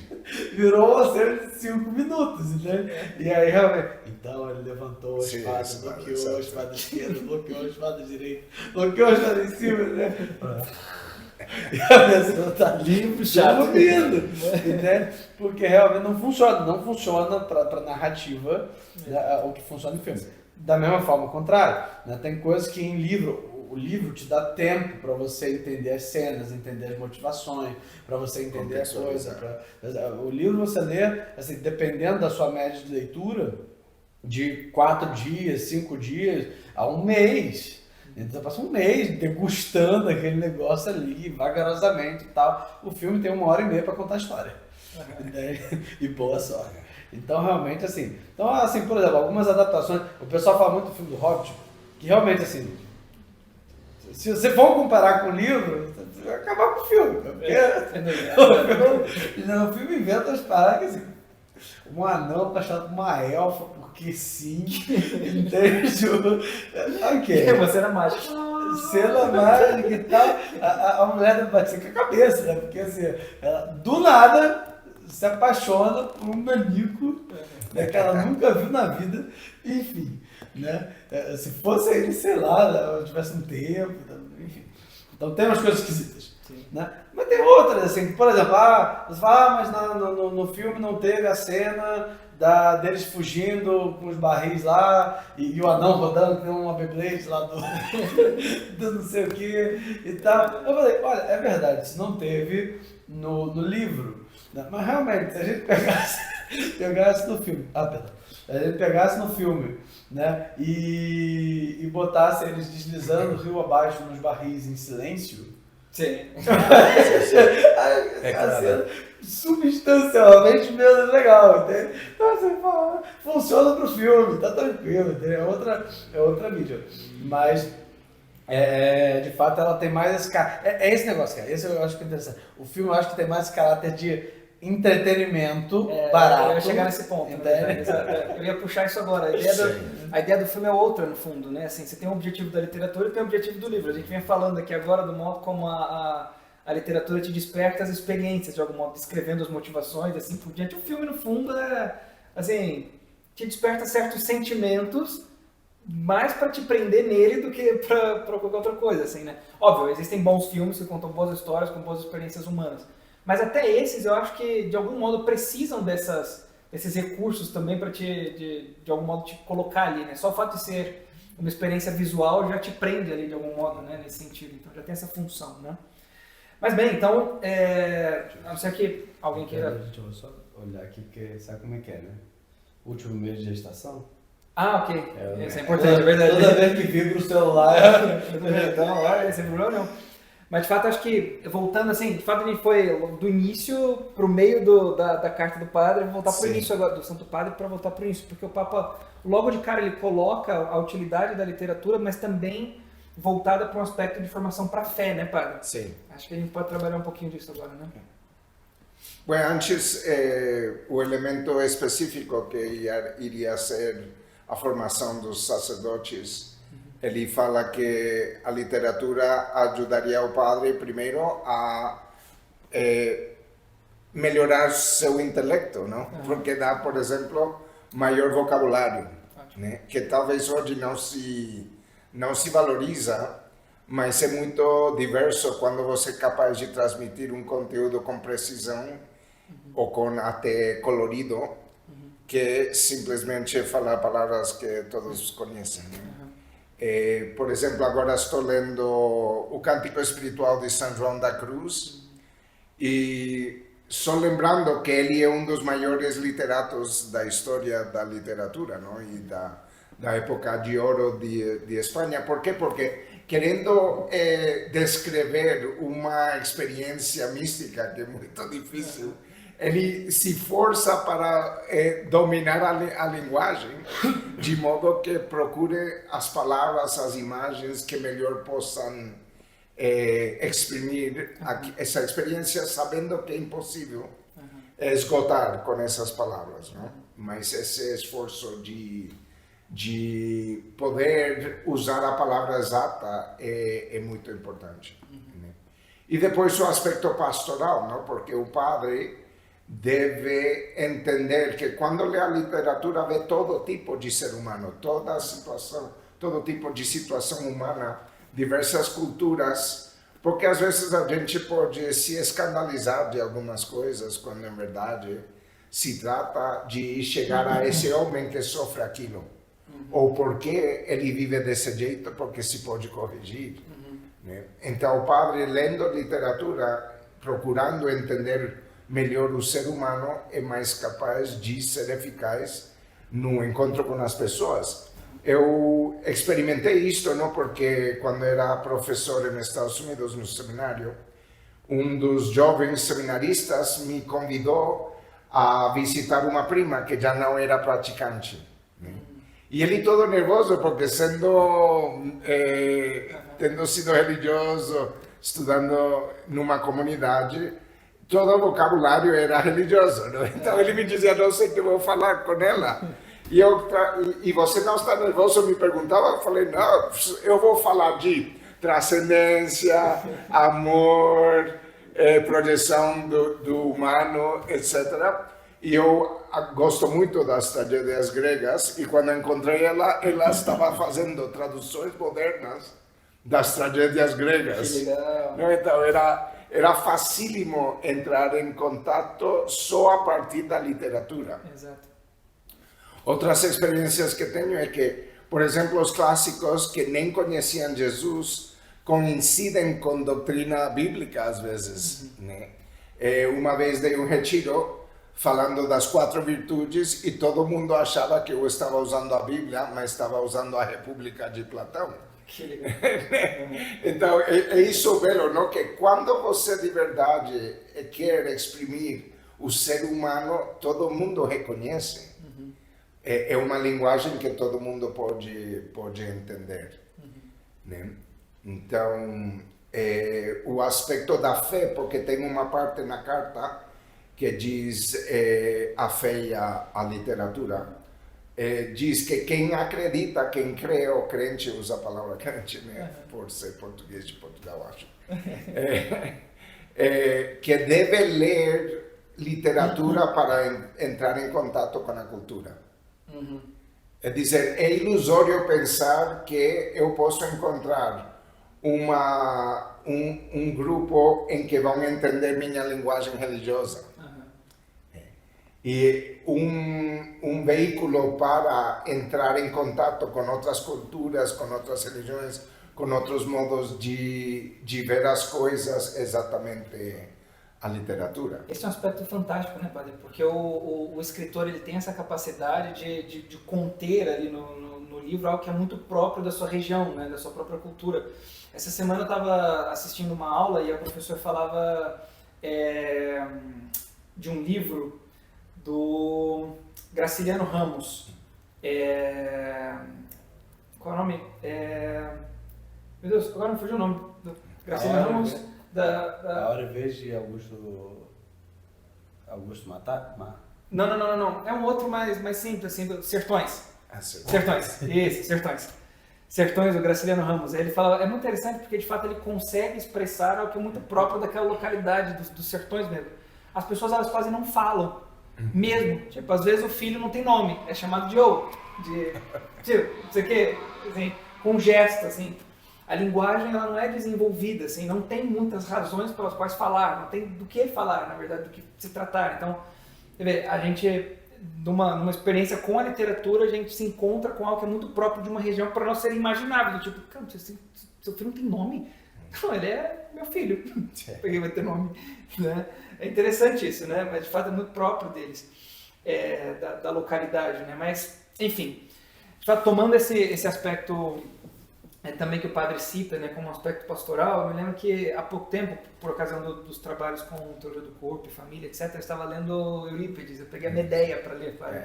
virou uma cena de 5 minutos, entendeu? E aí realmente, então ele levantou a espada, bloqueou a espada esquerda, bloqueou a espada direita, bloqueou a espada em cima, né? E a pessoa tá livre, já ouvindo, né? Porque realmente não funciona para narrativa, né, o que funciona em filme. Da mesma forma, ao contrário, né? Tem coisas que em livro, o livro te dá tempo para você entender as cenas, entender as motivações, para você entender a coisa. O livro você lê, assim, dependendo da sua média de leitura, de 4 dias, 5 dias, a um mês. Então você passa um mês degustando aquele negócio ali, vagarosamente e tal. O filme tem 1h30 para contar a história. E boa sorte. Então realmente assim, por exemplo, algumas adaptações, o pessoal fala muito do filme do Hobbit, que realmente assim, se você for comparar com o livro, você vai acabar com o filme. O filme inventa as paradas que assim, um anão apaixonado por uma elfa, porque sim, entende? Ok. É uma cena mágica. Cena mágica e tal. A mulher vai ser com a cabeça, né? Porque assim, ela do nada se apaixona por um nanico, né, que ela nunca viu na vida, enfim, né? Se fosse ele, sei lá, ela tivesse um tempo, enfim. Então tem umas coisas esquisitas. Né? Mas tem outras, assim, por exemplo, você fala, mas no filme não teve a cena deles fugindo com os barris lá e o anão rodando com uma Beyblade lá do não sei o que e tal. Eu falei, olha, é verdade, isso não teve no livro, né? Mas realmente, se a gente pegasse no filme, se a gente pegasse no filme, né, e botasse eles deslizando rio abaixo nos barris em silêncio, sim. Cena substancialmente menos legal, entende? Então assim, funciona pro filme, tá tranquilo, entende? É outra mídia. Mas de fato ela tem mais esse caráter. É esse negócio, cara. Esse eu acho que é interessante. O filme eu acho que tem mais esse caráter de entretenimento barato. Eu ia chegar nesse ponto, eu ia puxar isso agora. A ideia do filme é outra, no fundo, né? Assim, você tem o objetivo da literatura e tem o objetivo do livro. A gente vem falando aqui agora do modo como a literatura te desperta as experiências, de algum modo, descrevendo as motivações, assim por diante. O filme, no fundo, assim, te desperta certos sentimentos, mais para te prender nele do que para qualquer outra coisa, assim, né? Óbvio, existem bons filmes que contam boas histórias com boas experiências humanas. Mas até esses eu acho que de algum modo precisam desses recursos também para de algum modo te colocar ali, né? Só o fato de ser uma experiência visual já te prende ali de algum modo, né? Nesse sentido, então já tem essa função, né? Mas bem, então, a não ser que alguém queira... Deixa eu só olhar aqui, porque sabe como é que é, né? Último mês de gestação. Ok, isso é importante, é verdade. Toda vez que vibra o celular... Então, olha, sem problema não. Mas de fato acho que, voltando assim, de fato a gente foi do início para o meio da carta do padre, voltar para o início agora, do Santo Padre, para voltar para o início, porque o Papa, logo de cara, ele coloca a utilidade da literatura, mas também voltada para um aspecto de formação para a fé, né, padre? Sim. Acho que a gente pode trabalhar um pouquinho disso agora, né? Bom, antes, o elemento específico que iria ser a formação dos sacerdotes, ele fala que a literatura ajudaria o padre, primeiro, a melhorar seu intelecto, não? Porque dá, por exemplo, maior vocabulário, né? Que talvez hoje não se valoriza, mas é muito diverso quando você é capaz de transmitir um conteúdo com precisão ou com até colorido, que simplesmente falar palavras que todos conhecem, né? Por exemplo, agora estou lendo o Cântico Espiritual de São João da Cruz e só lembrando que ele é um dos maiores literatos da história da literatura, não? E da época de ouro de Espanha. Por quê? Porque querendo descrever uma experiência mística que é muito difícil, ele se força para dominar a linguagem, de modo que procure as palavras, as imagens que melhor possam exprimir essa experiência, sabendo que é impossível esgotar com essas palavras, não? Mas esse esforço de poder usar a palavra exata é muito importante, né? E depois o aspecto pastoral, não? Porque o padre deve entender que quando lê a literatura vê todo tipo de ser humano, toda situação, todo tipo de situação humana, diversas culturas, porque às vezes a gente pode se escandalizar de algumas coisas, quando em verdade se trata de chegar a esse homem que sofre aquilo, ou porque ele vive desse jeito, porque se pode corrigir. Né? Então o padre, lendo literatura, procurando entender melhor o ser humano, é mais capaz de ser eficaz no encontro com as pessoas. Eu experimentei isto, não, porque quando era professor nos Estados Unidos, no seminário, um dos jovens seminaristas me convidou a visitar uma prima que já não era praticante. Né? E ele todo nervoso, porque tendo sido religioso, estudando numa comunidade, todo o vocabulário era religioso. Não? Então ele me dizia, não sei o que eu vou falar com ela. E você não está nervoso? Me perguntava. Eu falei, não, eu vou falar de transcendência, amor, projeção do humano, etc. E eu gosto muito das tragédias gregas, e quando encontrei ela estava fazendo traduções modernas das tragédias gregas. Que legal. Então era facílimo entrar em contato só a partir da literatura. Exato. Outras experiências que tenho é que, por exemplo, os clássicos que nem conheciam Jesus coincidem com doutrina bíblica às vezes. Né? Uma vez dei um retiro falando das 4 virtudes e todo mundo achava que eu estava usando a Bíblia, mas estava usando a República de Platão. Que legal. Então, é isso belo, não? Que quando você de verdade quer exprimir o ser humano, todo mundo reconhece. É uma linguagem que todo mundo pode entender. Né? Então, o aspecto da fé, porque tem uma parte na carta que diz a fé e a literatura, diz que quem acredita, quem crê, ou crente, usa a palavra crente, né? Por ser português de Portugal, acho, que deve ler literatura para entrar em contato com a cultura. É dizer, é ilusório pensar que eu posso encontrar um grupo em que vão entender minha linguagem religiosa. E um veículo para entrar em contato com outras culturas, com outras religiões, com outros modos de ver as coisas, exatamente a literatura. Esse é um aspecto fantástico, né, padre? Porque o escritor ele tem essa capacidade de conter ali no livro algo que é muito próprio da sua região, né, da sua própria cultura. Essa semana eu estava assistindo uma aula e a professora falava de um livro do Graciliano Ramos. Qual é o nome? Meu Deus, agora não fugiu o nome. Do Graciliano Ramos. A Hora e Vez de Augusto Matar? Não. É um outro mais simples, assim, Sertões. Sertões. Isso, Sertões. Sertões, do Graciliano Ramos. Ele fala, é muito interessante porque de fato ele consegue expressar algo que é muito próprio daquela localidade dos sertões mesmo. As pessoas elas quase não falam, mesmo. Tipo, às vezes o filho não tem nome, é chamado de ou, não sei o quê, assim, com gesto, assim. A linguagem ela não é desenvolvida, assim, não tem muitas razões pelas quais falar, não tem do que falar, na verdade, do que se tratar. Então, a gente, numa experiência com a literatura, a gente se encontra com algo que é muito próprio de uma região para nós ser imaginável. Tipo, cara, seu filho não tem nome? Não, ele é meu filho. Por que vai ter nome? Né? É interessante isso, né? Mas de fato é muito próprio deles, da localidade, né? Mas, enfim, de fato, tomando esse aspecto também que o padre cita, né, como um aspecto pastoral, eu me lembro que há pouco tempo, por ocasião dos trabalhos com teoria do corpo e família, etc., eu estava lendo Eurípides, eu peguei a Medeia para ler, padre.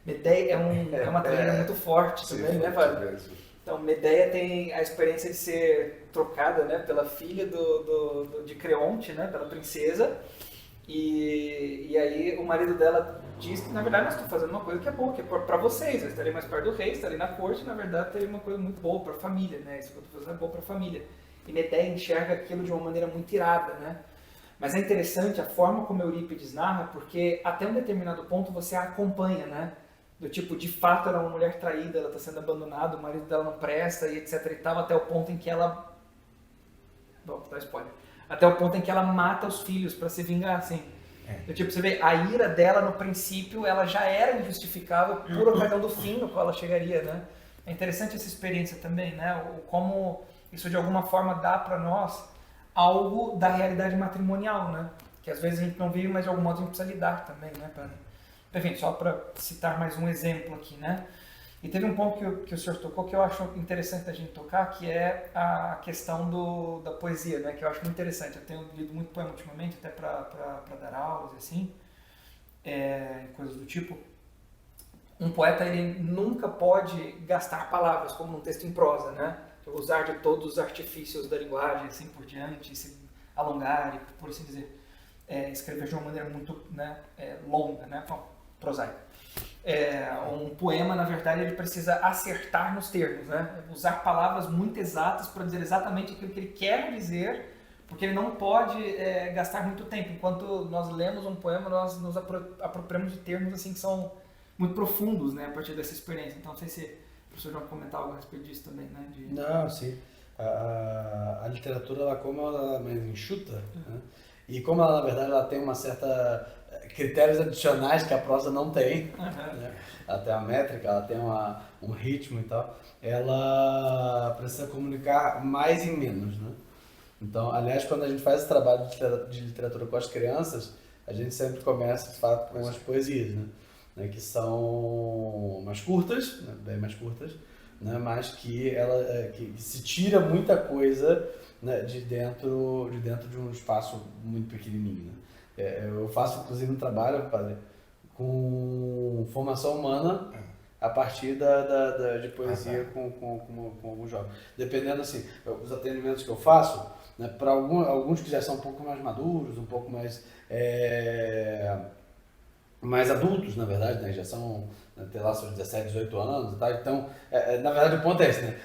Medeia é uma tragédia muito forte também, né, padre? Então, Medeia tem a experiência de ser trocada, né, pela filha de Creonte, né, pela princesa, e aí o marido dela diz que, na verdade, nós estamos fazendo uma coisa que é boa, que é para vocês, eu estarei mais perto do rei, estarei na corte, na verdade, teria uma coisa muito boa para a família, né, isso que eu estou fazendo é bom para a família. E Medea enxerga aquilo de uma maneira muito irada, né? Mas é interessante a forma como Eurípides narra, porque até um determinado ponto você a acompanha, né? Do tipo, de fato ela é uma mulher traída, ela está sendo abandonada, o marido dela não presta e etc e tal, até o ponto em que ela... Bom, vou dar spoiler. Até o ponto em que ela mata os filhos para se vingar, assim. Do tipo, você vê, a ira dela no princípio, ela já era injustificável por ocasião do fim no qual ela chegaria, né? É interessante essa experiência também, né? Como isso de alguma forma dá para nós algo da realidade matrimonial, né? Que às vezes a gente não vive, mas de algum modo a gente precisa lidar também, né? Enfim, só para citar mais um exemplo aqui, né? E teve um ponto que o senhor tocou que eu acho interessante a gente tocar, que é a questão da poesia, né? Que eu acho muito interessante. Eu tenho lido muito poema ultimamente, até para dar aulas e assim, coisas do tipo. Um poeta, ele nunca pode gastar palavras, como num texto em prosa, né? Usar de todos os artifícios da linguagem, assim por diante, se alongar, por assim dizer. Escrever de uma maneira muito, né, longa, né? Prosaica. Um poema, na verdade, ele precisa acertar nos termos, né? Usar palavras muito exatas para dizer exatamente aquilo que ele quer dizer, porque ele não pode gastar muito tempo. Enquanto nós lemos um poema, nós nos apropriamos de termos assim que são muito profundos, né, a partir dessa experiência. Então, não sei se o professor vai comentar algo a respeito disso também, né? Não, sim. A literatura, ela, como ela é mais enxuta, né? E como ela, na verdade, ela tem uma certa critérios adicionais que a prosa não tem, né? Ela tem a métrica, ela tem um ritmo e tal, ela precisa comunicar mais e menos, né? Então, aliás, quando a gente faz esse trabalho de literatura com as crianças, a gente sempre começa, de fato, com as poesias, né? Que são mais curtas, né? Bem mais curtas, né? Mas que se tira muita coisa, né? de dentro de um espaço muito pequenininho, né? Eu faço, inclusive, um trabalho, padre, com formação humana a partir de poesia com alguns jovens. Dependendo, assim, os atendimentos que eu faço, né, para alguns que já são um pouco mais maduros, um pouco mais adultos, na verdade, né, já são, né, tem lá seus 17, 18 anos e tal. Então, na verdade, o ponto é esse, né?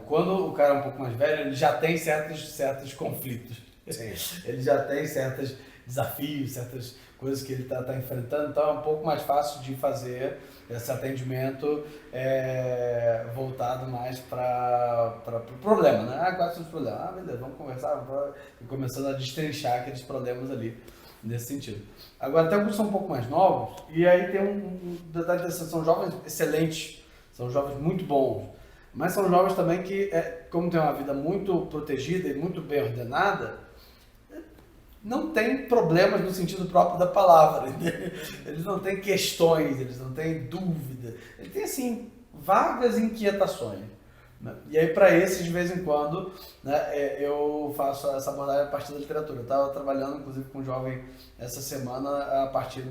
Quando o cara é um pouco mais velho, ele já tem certos conflitos. Sim. Ele já tem certos desafios, certas coisas que ele está enfrentando, então é um pouco mais fácil de fazer esse atendimento voltado mais para o problema, né? Quais são os problemas? Beleza, vamos conversar, e começando a destrinchar aqueles problemas ali, nesse sentido. Agora, até alguns são um pouco mais novos, e aí tem um detalhe dessa, são jovens excelentes, são jovens muito bons, mas são jovens também que, como tem uma vida muito protegida e muito bem ordenada, não tem problemas no sentido próprio da palavra, né? Eles não têm questões, eles não têm dúvida, eles têm, assim, vagas inquietações, né? E aí, para esses, de vez em quando, né, eu faço essa abordagem a partir da literatura. Eu estava trabalhando, inclusive, com um jovem essa semana a partir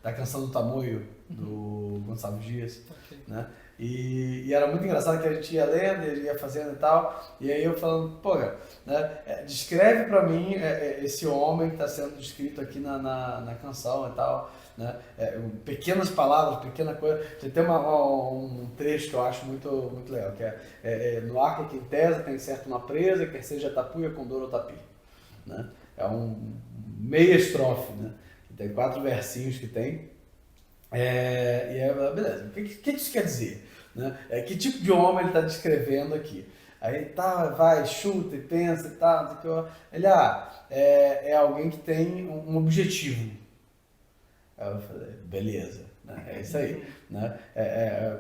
da Canção do Tamoio, do Gonçalves Dias, né? E era muito engraçado que a gente ia lendo, ele ia fazendo e tal, e aí eu falando, pô, cara, né, descreve pra mim esse homem que está sendo descrito aqui na canção e tal, né, pequenas palavras, pequena coisa. Tem um trecho que eu acho muito, muito legal, que no ar que tesa tem certo uma presa, quer seja tapuia, condor ou tapi, né? É meia estrofe, né? Tem 4 versinhos que tem. Beleza, o que isso quer dizer? Né? Que tipo de homem ele está descrevendo aqui? Aí vai, chuta e pensa e tal. Ele é alguém que tem um objetivo. Aí eu falei, beleza, né? É isso aí. Né?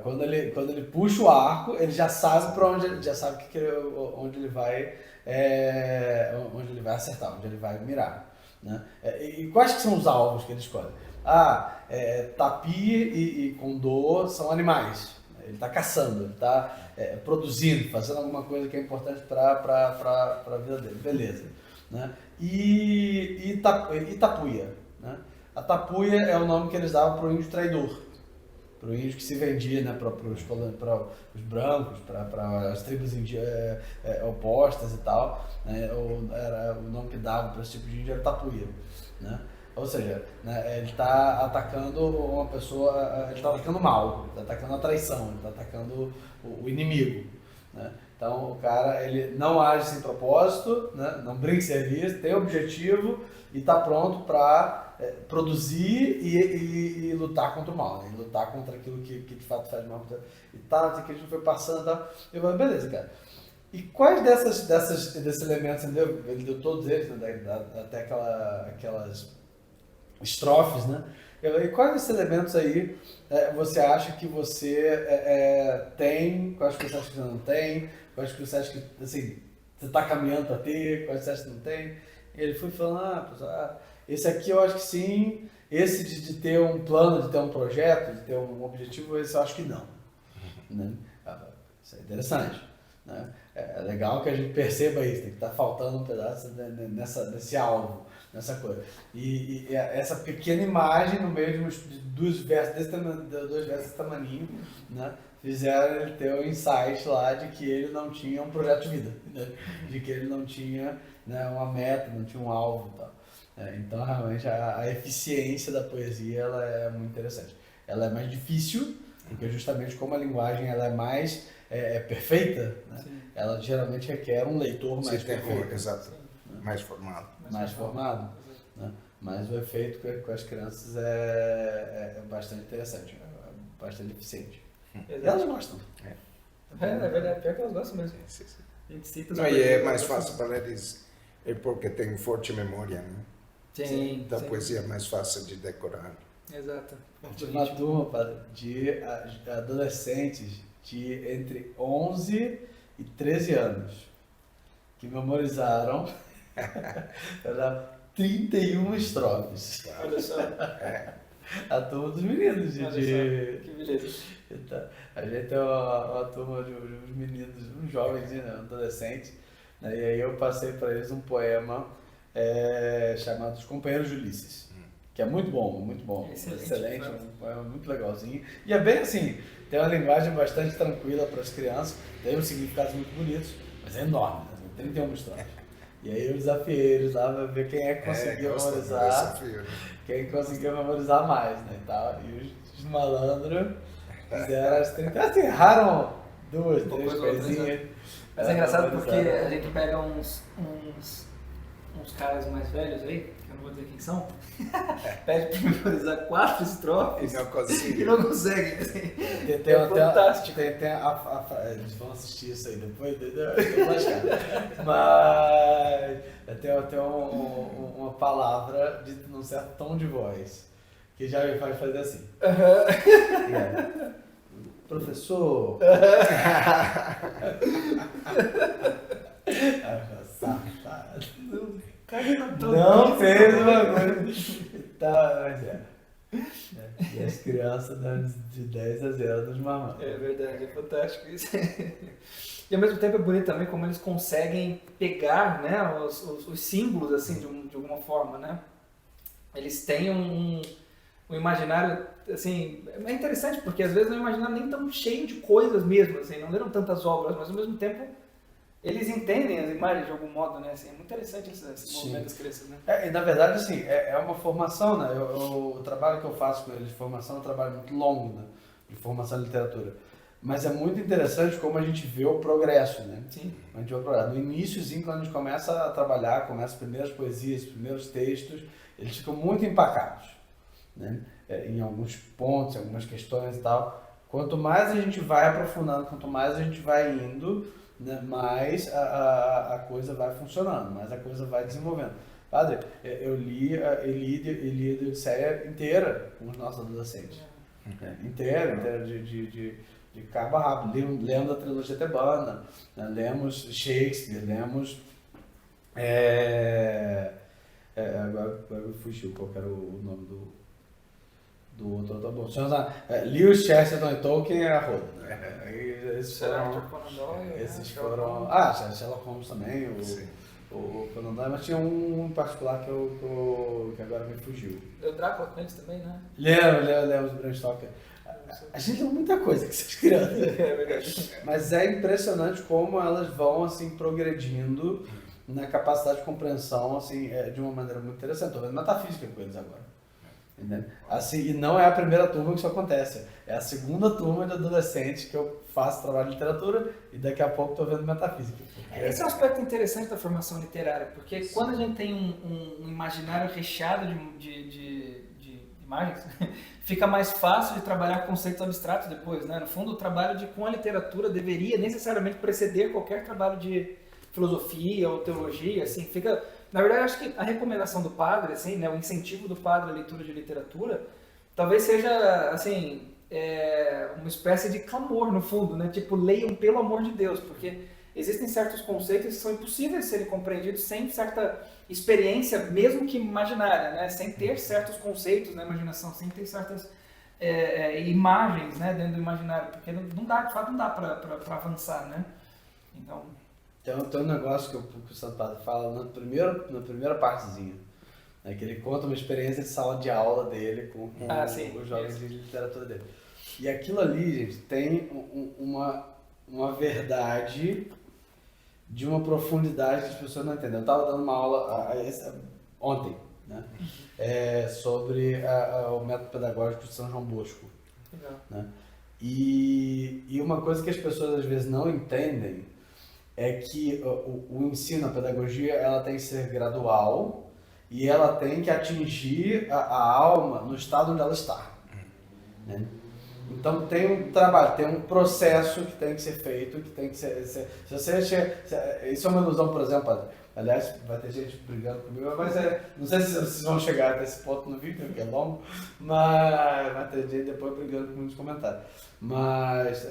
Quando ele puxa o arco, ele já sabe para onde, já sabe onde ele vai acertar, onde ele vai mirar. Né? E quais que são os alvos que ele escolhe? Tapi e condor são animais. Ele está caçando, ele está produzindo, fazendo alguma coisa que é importante para a vida dele. Beleza. Né? E tapuia. Né? A tapuia é o nome que eles davam para o índio traidor. Para o índio que se vendia, né, para os brancos, para as tribos opostas e tal. Né? Era o nome que davam para esse tipo de índio, era tapuia. Né? Ou seja, né, ele está atacando uma pessoa, ele está atacando o mal, ele está atacando a traição, ele está atacando o inimigo. Né? Então o cara ele não age sem propósito, né? Não brinca em serviço, tem objetivo e está pronto para produzir e lutar contra o mal, né? E lutar contra aquilo que de fato faz mal. E tal, que a gente foi passando e tal. Eu falei, beleza, cara. E quais desses elementos, entendeu? Ele deu todos eles, né? Até aquelas estrofes, né? E quais desses elementos aí você acha que você tem, quais que você acha que você não tem, quais que você acha que assim, você está caminhando para ter, quais você acha que não tem? E ele foi falando, esse aqui eu acho que sim, esse de ter um plano, de ter um projeto, de ter um objetivo, esse eu acho que não. Né? Isso é interessante. Né? É legal que a gente perceba isso, tem que estar faltando um pedaço nesse alvo, nessa coisa. E essa pequena imagem no meio de dois versos desse tamaninho, né? Fizeram ele ter o insight lá de que ele não tinha um projeto de vida, né? De que ele não tinha, né, uma meta, não tinha um alvo e tal. Então, realmente, a eficiência da poesia ela é muito interessante. Ela é mais difícil, porque justamente como a linguagem ela é mais perfeita, né? Ela geralmente requer um leitor mais perfeito. Exato. Mais formado. Mais formado. Né? Mas o efeito com as crianças é bastante interessante, bastante eficiente. E elas gostam. É verdade, pior que elas gostam mesmo. A gente cita não, e é mais fácil para eles, porque tem forte memória, né? Sim. Então a poesia é mais fácil de decorar. Exato. Tive uma turma de adolescentes de entre 11 e 13 anos que memorizaram 31 estrofes. Olha só. A turma dos meninos. Que beleza. Então, a gente é uma turma de uns meninos, uns jovens, né, adolescentes, né, e aí eu passei para eles um poema chamado Os Companheiros de Ulisses, que é muito bom, excelente, um poema muito legalzinho. E é bem assim, tem uma linguagem bastante tranquila para as crianças, tem uns significados muito bonitos, mas é enorme, né? 31 estrofes. E aí eu desafiei eles lá para ver quem é que conseguia memorizar, quem conseguia memorizar mais, né, e tal. E os malandros fizeram as 30, assim, erraram 2, 3 coisinhas. Mas é engraçado porque a gente pega uns caras mais velhos aí, que eu não vou dizer quem são, pede pra memorizar 4 estrofes e não consegue. É fantástico. Eles vão assistir isso aí depois, mas tem uma palavra dita num certo tom de voz, que já me faz fazer assim. Professor... Safado. Não fez o bagulho. E as crianças dando de 10 a 0 nos mamães. É verdade, é fantástico isso. E ao mesmo tempo é bonito também como eles conseguem pegar, né, os símbolos assim de alguma forma, né? Eles têm um imaginário, assim, é interessante porque às vezes não é um imaginário nem tão cheio de coisas mesmo, assim, não leram tantas obras, mas ao mesmo tempo eles entendem as imagens de algum modo, né? Assim, é muito interessante esse movimento das crianças, né? E na verdade, assim, é uma formação, né? O trabalho que eu faço com eles de formação é um trabalho muito longo, né? De formação de literatura. Mas é muito interessante como a gente vê o progresso, né? Sim. A gente vê o progresso. No iníciozinho, quando a gente começa a trabalhar, começa as primeiras poesias, os primeiros textos, eles ficam muito empacados, né? Em alguns pontos, em algumas questões e tal. Quanto mais a gente vai aprofundando, quanto mais a gente vai indo, né, mais a coisa vai funcionando, mais a coisa vai desenvolvendo. Padre, eu li a Ilíada e Odisseia inteira com os nossos adolescentes. Inteira de cabo a rabo. Lemos a trilogia tebana, né, lemos Shakespeare, lemos... agora eu fugiu qual era o nome do outro, tá bom. Lewis, Chesterton e Tolkien é a roda, né? Esses foram... Sherlock Holmes também, o Conan Doyle, mas tinha um em particular que agora me fugiu. O Drácula com eles também, né? Lemos o Bram Stoker. A gente lê muita coisa com essas crianças. É verdade. Mas é impressionante como elas vão, assim, progredindo na capacidade de compreensão, assim, de uma maneira muito interessante. Estou vendo metafísica com eles agora. Entendeu? Assim, e não é a primeira turma que isso acontece. É a segunda turma de adolescentes que eu faço trabalho de literatura e daqui a pouco estou vendo metafísica. Esse é um aspecto interessante da formação literária, porque quando a gente tem um imaginário recheado de imagens, fica mais fácil de trabalhar conceitos abstratos depois, né? No fundo, o trabalho com a literatura deveria necessariamente preceder qualquer trabalho de filosofia ou teologia, assim, fica... Na verdade, acho que a recomendação do padre, assim, né, o incentivo do padre à leitura de literatura, talvez seja, assim, uma espécie de clamor, no fundo, né? Tipo, leiam pelo amor de Deus, porque existem certos conceitos que são impossíveis de serem compreendidos sem certa experiência, mesmo que imaginária, né? Sem ter certos conceitos na imaginação, sem ter certas imagens, né, dentro do imaginário, porque não dá, de fato, não dá para avançar, né? Então... Tem um negócio que o Santo Padre fala na primeira partezinha, né, que ele conta uma experiência de sala de aula dele com os jovens de literatura dele. E aquilo ali, gente, tem uma verdade de uma profundidade que as pessoas não entendem. Eu estava dando uma aula ontem, né, sobre o método pedagógico de São João Bosco. Legal. Né? E uma coisa que as pessoas às vezes não entendem é que o ensino, a pedagogia, ela tem que ser gradual e ela tem que atingir a alma no estado onde ela está. Né? Então tem um trabalho, tem um processo que tem que ser feito, que tem que ser... Isso é uma ilusão, por exemplo, aliás, vai ter gente brigando comigo, mas não sei se vocês vão chegar até esse ponto no vídeo, porque é longo, mas vai ter gente depois brigando comigo nos comentários. Mas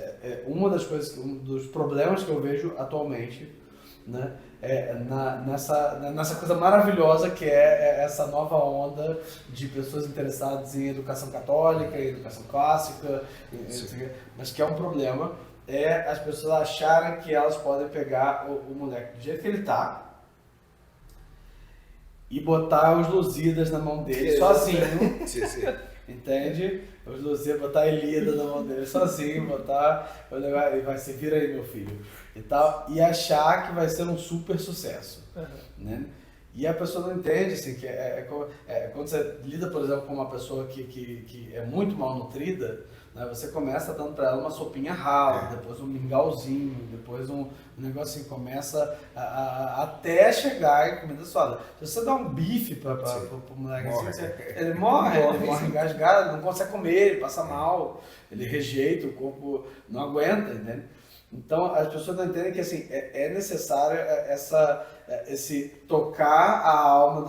uma das coisas, um dos problemas que eu vejo atualmente, né, nessa coisa maravilhosa que é essa nova onda de pessoas interessadas em educação católica, em educação clássica, mas que é um problema, as pessoas acharem que elas podem pegar o moleque do jeito que ele está e botar os Lusíadas na mão dele sozinho, entende? Os Lusíadas, botar a Elida na mão dele sozinho, botar o negócio, e vai ser, vira aí meu filho, e tal, e achar que vai ser um super sucesso, né? E a pessoa não entende, assim, que quando você lida, por exemplo, com uma pessoa que é muito mal nutrida, né, você começa dando para ela uma sopinha rala, depois um mingauzinho, depois um negócio assim, começa até chegar em comida sólida. Se você dá um bife para o moleque assim, ele morre engasgado, não consegue comer, ele passa mal, ele rejeita, o corpo não aguenta, entende? Então, as pessoas não entendem que assim, é necessário esse tocar a alma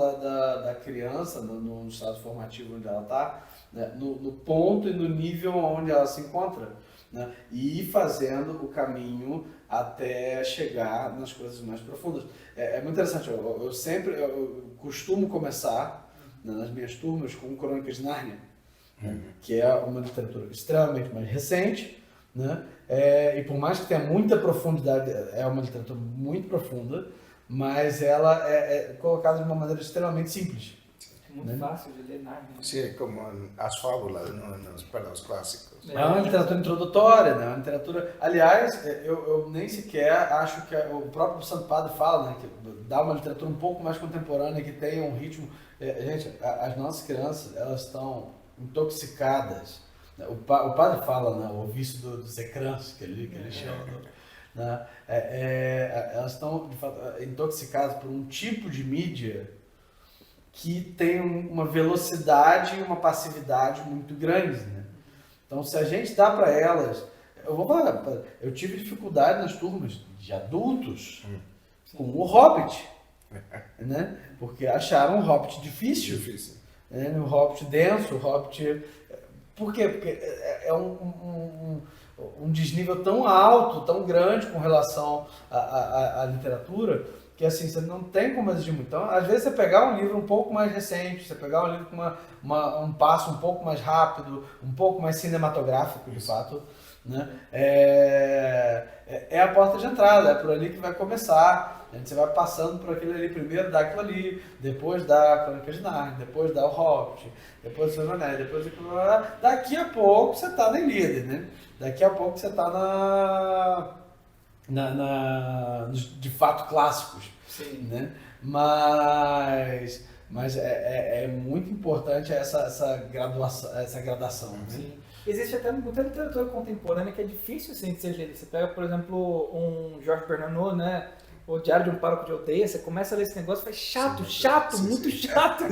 da criança no estado formativo onde ela está, né, no ponto e no nível onde ela se encontra, né, e ir fazendo o caminho até chegar nas coisas mais profundas. É muito interessante, eu costumo começar, né, nas minhas turmas com Crônicas de Nárnia, né, que é uma literatura extremamente mais recente, né? E por mais que tenha muita profundidade, é uma literatura muito profunda, mas ela é colocada de uma maneira extremamente simples. É muito fácil de ler Nárnia. Sim, como as fábulas para os clássicos. É uma literatura introdutória, né? Uma literatura... Aliás, eu nem sequer acho que o próprio Santo Padre fala, né, que dá uma literatura um pouco mais contemporânea, que tenha um ritmo... Gente, as nossas crianças, elas estão intoxicadas. O padre fala, né, o vício dos ecrãs, que ele chama, né, elas estão, de fato, intoxicadas por um tipo de mídia que tem uma velocidade e uma passividade muito grandes, né? Então, se a gente dá para elas... Eu tive dificuldade nas turmas de adultos com o Hobbit, né? Porque acharam o Hobbit difícil. Né? O Hobbit denso, o Hobbit... Por quê? Porque é um desnível tão alto, tão grande com relação à literatura, que assim, você não tem como exigir muito. Então, às vezes você pegar um livro um pouco mais recente, você pegar um livro com um passo um pouco mais rápido, um pouco mais cinematográfico, de fato, né? É a porta de entrada, é por ali que vai começar. Você vai passando por aquilo ali, primeiro dá aquilo ali, depois dá Crônicas de Nárnia, depois dá o Hobbit, depois o Senhor dos Anéis, depois aquilo lá. Daqui a pouco você está na Ilíada, né? Daqui a pouco você está nos de fato clássicos. Sim. Né? Mas é muito importante essa gradação, né? Sim. Existe até muita literatura contemporânea que é difícil assim, de ser lida. Você pega, por exemplo, um Georges Bernanos, né? O Diário de um Pároco de Aldeia, você começa a ler esse negócio e fala, chato, muito chato,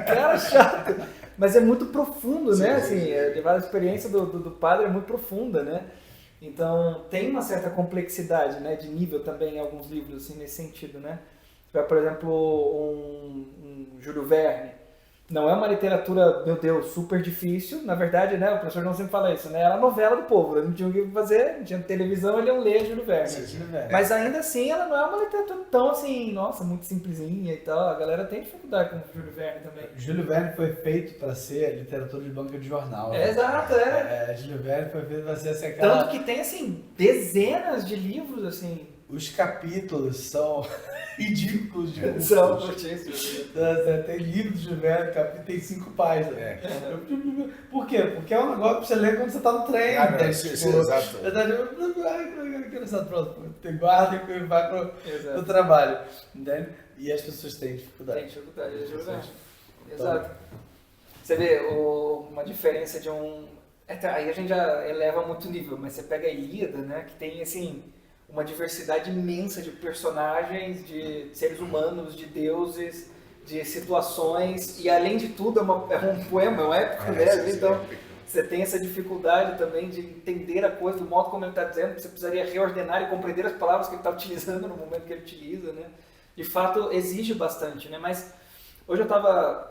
cara chato. Mas é muito profundo, né? Assim, de várias experiências do padre é muito profunda, né? Então, tem uma certa complexidade, né? De nível também em alguns livros, assim, nesse sentido, né? Por exemplo, um Júlio Verne. Não é uma literatura, meu Deus, super difícil. Na verdade, né, o professor não sempre fala isso, né? Era a novela do povo. Não tinha o que fazer, não tinha televisão, ele ia ler Júlio Verne. Mas ainda assim, ela não é uma literatura tão assim, nossa, muito simplesinha e tal. A galera tem dificuldade com o Júlio Verne também. Júlio Verne foi feito para ser literatura de banca de jornal. Né? Exato, Júlio Verne foi feito para ser assim, aquela... Tanto que tem, assim, dezenas de livros, assim... Os capítulos são ridículos de curtos. São curtíssimos. Tem livro de Júlio Verne, capítulo tem 5 páginas. Por quê? Porque é um negócio pra você ler quando você tá no trem. Exato. Pronto, tem guarda e vai pro trabalho. Né? E as pessoas têm dificuldade. Tem dificuldade, é Júlio Verne. Exato. Você vê uma diferença de um... Aí a gente já eleva muito o nível, mas você pega a Ilíada, né, que tem, assim... uma diversidade imensa de personagens, de seres humanos, de deuses, de situações, e além de tudo é um poema, é um épico, né? Então você tem essa dificuldade também de entender a coisa do modo como ele está dizendo, você precisaria reordenar e compreender as palavras que ele está utilizando no momento que ele utiliza, né? De fato exige bastante, né? Mas hoje eu estava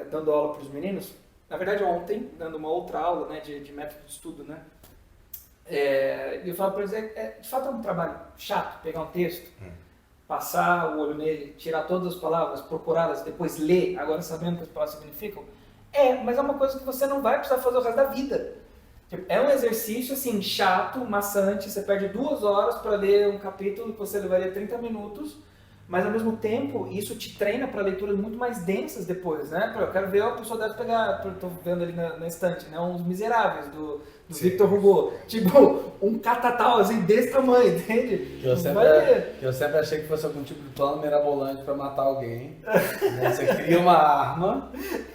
dando aula para os meninos, na verdade ontem, dando uma outra aula, né, de método de estudo, né? E eu falo para eles, de fato é um trabalho chato, pegar um texto, passar o olho nele, tirar todas as palavras, procurá-las, depois ler, agora sabendo o que as palavras significam. Mas é uma coisa que você não vai precisar fazer o resto da vida. Tipo, é um exercício assim, chato, maçante, você perde 2 horas para ler um capítulo que você levaria 30 minutos, mas ao mesmo tempo isso te treina para leituras muito mais densas depois, né? Eu quero ver a pessoa deve pegar, estou vendo ali na estante, né? Uns Miseráveis do Victor Hugo, tipo um catatal assim desse tamanho, entende? Que eu sempre achei que fosse algum tipo de plano mirabolante para matar alguém. Né? Você cria uma arma,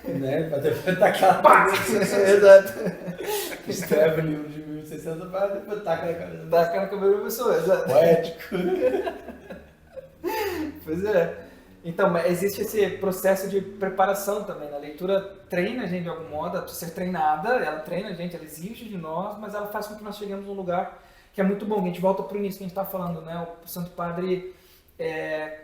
né? Para depois tacar na cabeça. Exato. Escreve o livro de 1600 para depois tacar na cabeça. Taca na cabeça da pessoa, exato. Poético. Pois é. Então, existe esse processo de preparação também. A leitura treina a gente de algum modo, ela precisa ser treinada, ela treina a gente, ela exige de nós, mas ela faz com que nós cheguemos num lugar que é muito bom. A gente volta para o início que a gente está falando, né? O Santo Padre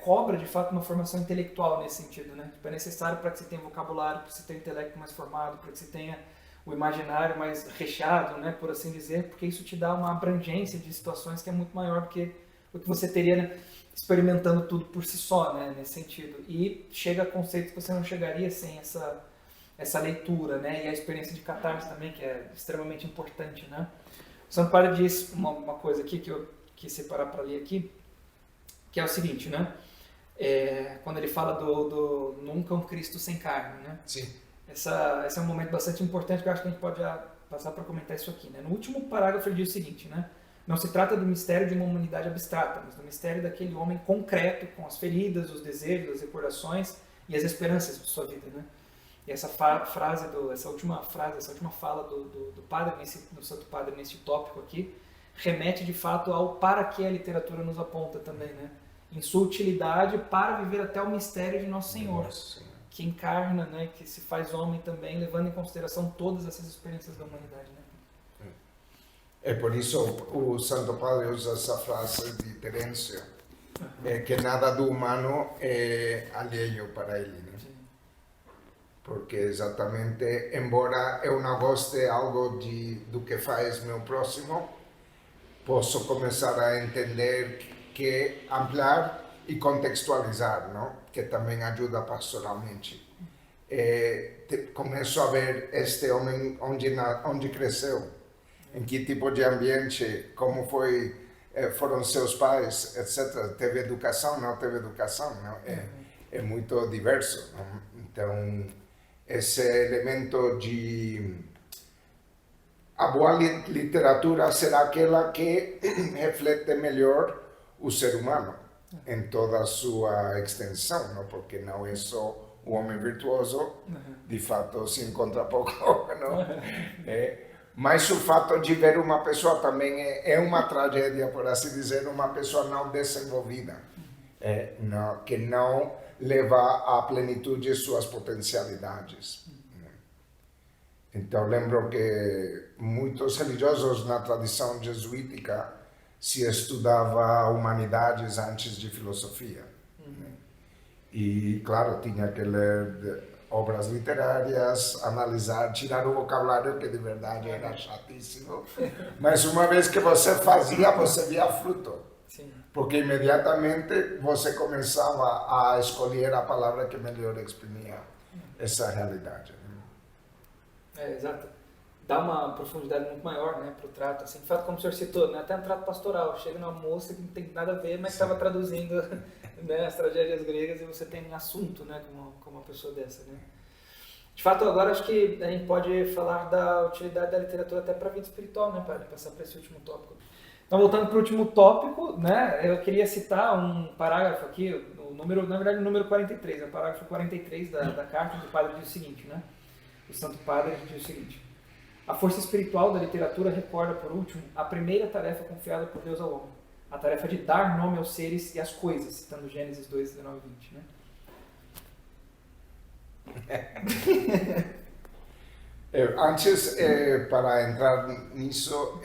cobra, de fato, uma formação intelectual nesse sentido, né? É necessário para que você tenha vocabulário, para que você tenha o intelecto mais formado, para que você tenha o imaginário mais recheado, né? Por assim dizer, porque isso te dá uma abrangência de situações que é muito maior do que o que você teria, né? Experimentando tudo por si só, né, nesse sentido. E chega a conceitos que você não chegaria sem essa leitura, né, e a experiência de catarse também, que é extremamente importante, né. O Santo Padre diz uma coisa aqui que eu quis separar para ler aqui, que é o seguinte, né, quando ele fala do nunca um Cristo sem carne, né. Sim. Esse é um momento bastante importante que eu acho que a gente pode já passar para comentar isso aqui, né. No último parágrafo ele diz o seguinte, né. Não se trata do mistério de uma humanidade abstrata, mas do mistério daquele homem concreto, com as feridas, os desejos, as recordações e as esperanças de sua vida, né? E essa essa última fala do padre, do Santo Padre, nesse tópico aqui, remete de fato ao para que a literatura nos aponta também, né? Em sua utilidade para viver até o mistério de Nosso Senhor, que encarna, né? Que se faz homem também, levando em consideração todas essas experiências da humanidade, né? É por isso o Santo Padre usa essa frase de Terêncio, que nada do humano é alheio para ele, né? Porque exatamente, embora eu não goste algo do que faz meu próximo, posso começar a entender que ampliar e contextualizar, não? Que também ajuda pastoralmente. Começo a ver este homem onde cresceu, em que tipo de ambiente, como foram seus pais, etc. Teve educação, não teve educação, não? É muito diverso, não? Então, esse elemento de... A boa literatura será aquela que reflete melhor o ser humano em toda a sua extensão, não? Porque não é só o homem virtuoso, de fato se encontra pouco, não? Mas o fato de ver uma pessoa também é uma tragédia, por assim dizer, uma pessoa não desenvolvida, que não leva à plenitude suas potencialidades. Então, lembro que muitos religiosos na tradição jesuítica se estudava humanidades antes de filosofia. E, claro, tinha que ler obras literárias, analisar, tirar o vocabulário, que de verdade era chatíssimo. Mas uma vez que você fazia, você via fruto. Sim. Porque imediatamente você começava a escolher a palavra que melhor exprimia essa realidade. Exato. Dá uma profundidade muito maior, né, para o trato. Assim, de fato, como o senhor citou, né, até um trato pastoral. Chega numa moça que não tem nada a ver, mas estava traduzindo, né, as tragédias gregas, e você tem um assunto, né, com uma pessoa dessa. Né. De fato, agora acho que a gente pode falar da utilidade da literatura até para a vida espiritual, né, para passar para esse último tópico. Então, voltando para o último tópico, né, eu queria citar um parágrafo aqui, o número, na verdade o número 43, o parágrafo 43 da carta do padre diz o seguinte, né, o Santo Padre diz o seguinte: a força espiritual da literatura recorda, por último, a primeira tarefa confiada por Deus ao homem, a tarefa de dar nome aos seres e às coisas, citando Gênesis 2, 19 e 20, né? Antes, para entrar nisso,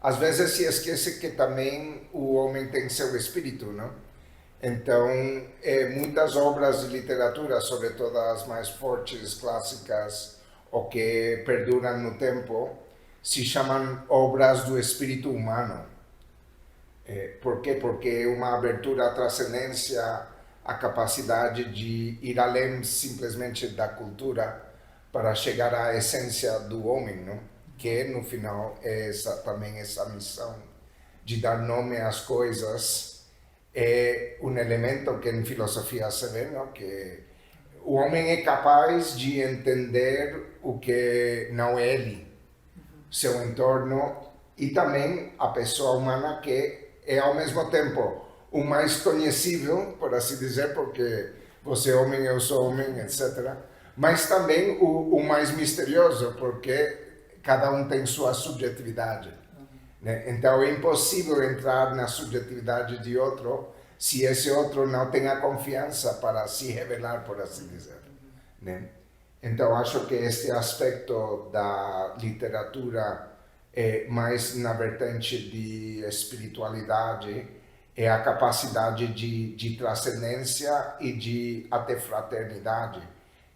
às vezes se esquece que também o homem tem seu espírito, não? Então, muitas obras de literatura, sobretudo as mais fortes, clássicas, ou que perduram no tempo, se chamam obras do espírito humano. Por quê? Porque é uma abertura à transcendência, à capacidade de ir além simplesmente da cultura para chegar à essência do homem, não? Que no final é também essa missão de dar nome às coisas. É um elemento que em filosofia se vê, não? Que o homem é capaz de entender o que não é ele, seu entorno, e também a pessoa humana, que é ao mesmo tempo o mais conhecível, por assim dizer, porque você é homem, eu sou homem, etc. Mas também o mais misterioso, porque cada um tem sua subjetividade. Né? Então é impossível entrar na subjetividade de outro se esse outro não tem a confiança para se revelar, por assim dizer. Né? Então acho que este aspecto da literatura mais na vertente de espiritualidade é a capacidade de transcendência e de até fraternidade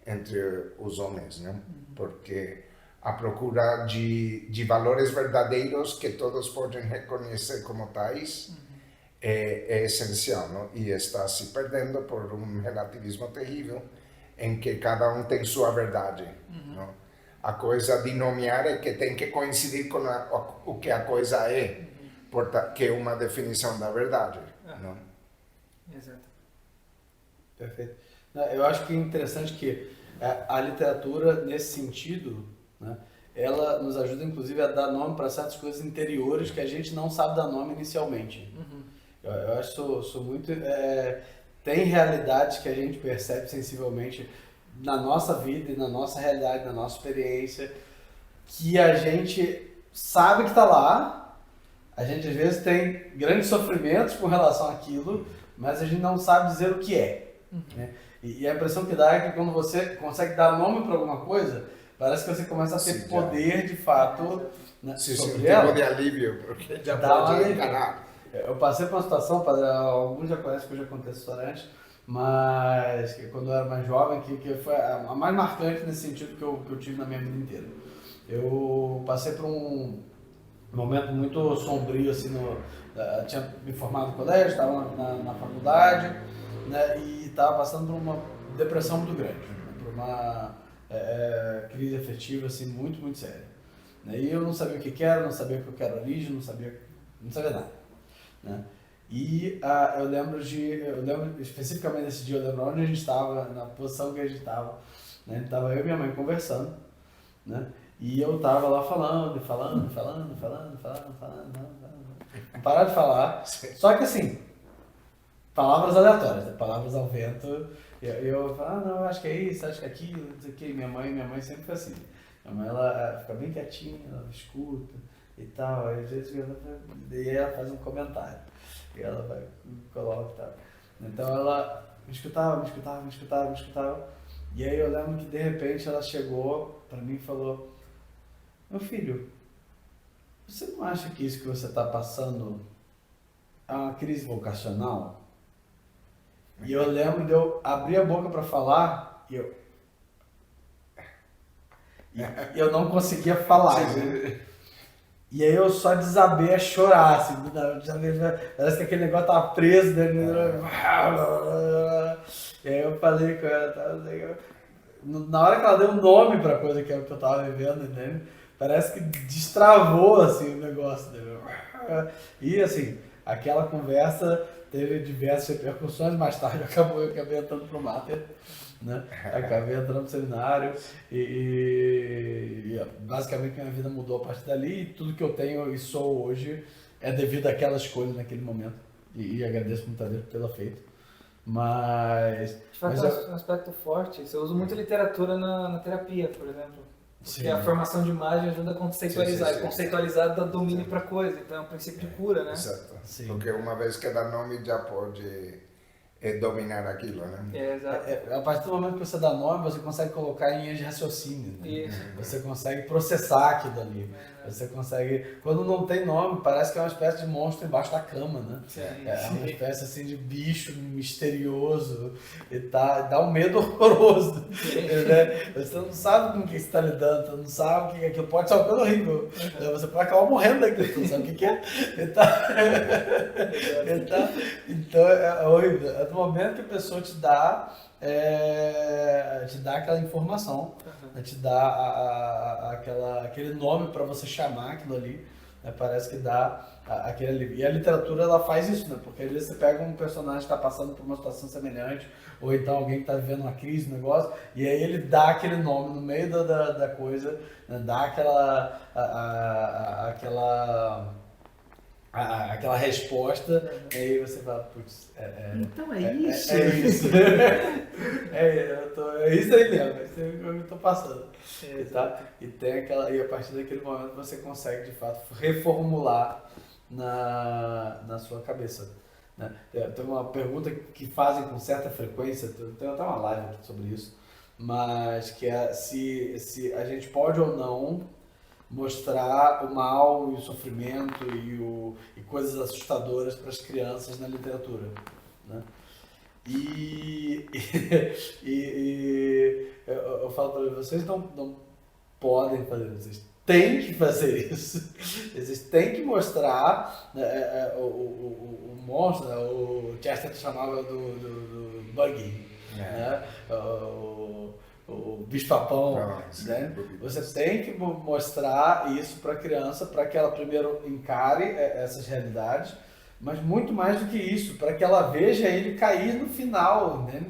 entre os homens, né? Porque a procura de valores verdadeiros que todos podem reconhecer como tais é essencial, não? E está se perdendo por um relativismo terrível em que cada um tem sua verdade. Não? A coisa de nomear é que tem que coincidir com o que a coisa é, que é uma definição da verdade. Não? Exato. Perfeito. Eu acho que é interessante que a literatura, nesse sentido, né, ela nos ajuda inclusive a dar nome para certas coisas interiores que a gente não sabe dar nome inicialmente. Eu acho que sou muito... tem realidades que a gente percebe sensivelmente na nossa vida e na nossa realidade, na nossa experiência, que a gente sabe que está lá, a gente às vezes tem grandes sofrimentos com relação àquilo, mas a gente não sabe dizer o que é. Né? E a impressão que dá é que quando você consegue dar nome para alguma coisa, parece que você começa a ter poder de fato, né, sobre ela. Tipo de alívio, porque já dá pode encarar. Eu passei por uma situação, alguns já conhecem que eu já contei essa história antes, mas que quando eu era mais jovem, que foi a mais marcante nesse sentido que eu tive na minha vida inteira. Eu passei por um momento muito sombrio, assim, tinha me formado no colégio, estava na faculdade, né, e estava passando por uma depressão muito grande, né, por uma crise afetiva assim, muito, muito séria. Né, e eu não sabia o que era, não sabia o que era origem, não sabia nada. Né? E eu lembro especificamente desse dia, eu lembro onde a gente estava, na posição que a gente estava, né? Estava eu e minha mãe conversando, né? E eu estava lá falando, não parar de falar, só que assim, palavras aleatórias, né? Palavras ao vento, eu falo, não, acho que é isso, acho que é aquilo, não sei o que, minha mãe sempre foi assim. Mas ela fica bem quietinha, ela escuta e tal, aí às vezes ela faz um comentário, e ela vai, coloca e tal. Então ela me escutava, e aí eu lembro que de repente ela chegou pra mim e falou: meu filho, você não acha que isso que você está passando é uma crise vocacional? E eu lembro de eu abrir a boca para falar e eu não conseguia falar. Né? E aí eu só desabei a chorar, assim, parece que aquele negócio tava preso dentro. E aí eu falei com ela, na hora que ela deu um nome pra coisa que eu tava vivendo, entende? Parece que destravou assim, o negócio. Né? E assim, aquela conversa teve diversas repercussões, mais tarde eu acabei entrando pro Mater. Né? Acabei entrando no seminário e basicamente minha vida mudou a partir dali, e tudo que eu tenho e sou hoje é devido àquela escolha naquele momento, e agradeço muito a Deus por tê-la feito. Mas de fato, é um aspecto forte. Eu uso muito literatura na terapia, por exemplo. Porque a formação de imagem ajuda a conceitualizar, e conceitualizar dá domínio para coisa, então é um princípio de cura, né? Exato, porque uma vez que dá nome já pode dominar aquilo, né? Exato. A partir do momento que você dá nome, você consegue colocar em linhas de raciocínio, né? Você consegue processar aquilo ali. Você consegue... Quando não tem nome, parece que é uma espécie de monstro embaixo da cama, né? É uma espécie assim de bicho misterioso e dá um medo horroroso. Né? Você não sabe com quem você está lidando, você não sabe o que aquilo pode ser uma coisa horrível. Você pode acabar morrendo daquilo, você não sabe o que é. Então é horrível. É do momento que a pessoa te dá aquela informação, te dá aquele nome para você chamar aquilo ali, né? Parece que dá aquele alívio. E a literatura ela faz isso, né? Porque às vezes você pega um personagem que está passando por uma situação semelhante, ou então alguém que está vivendo uma crise, um negócio, e aí ele dá aquele nome no meio da coisa, né? Dá aquela resposta, e aí você fala, putz, então é isso. É isso. É isso aí mesmo, é isso aí que eu estou passando. Tá? E a partir daquele momento você consegue de fato reformular na sua cabeça. Né? Tem uma pergunta que fazem com certa frequência, tem até uma live aqui sobre isso, mas que é se a gente pode ou não mostrar o mal e o sofrimento e coisas assustadoras para as crianças na literatura, né? Eu falo para vocês, não podem fazer, vocês têm que fazer isso. Vocês têm que mostrar o monstro, né? O Chester chamava do Buggy, né? O bicho-papão, né? Você tem que mostrar isso para a criança, para que ela primeiro encare essas realidades, mas muito mais do que isso, para que ela veja ele cair no final, né?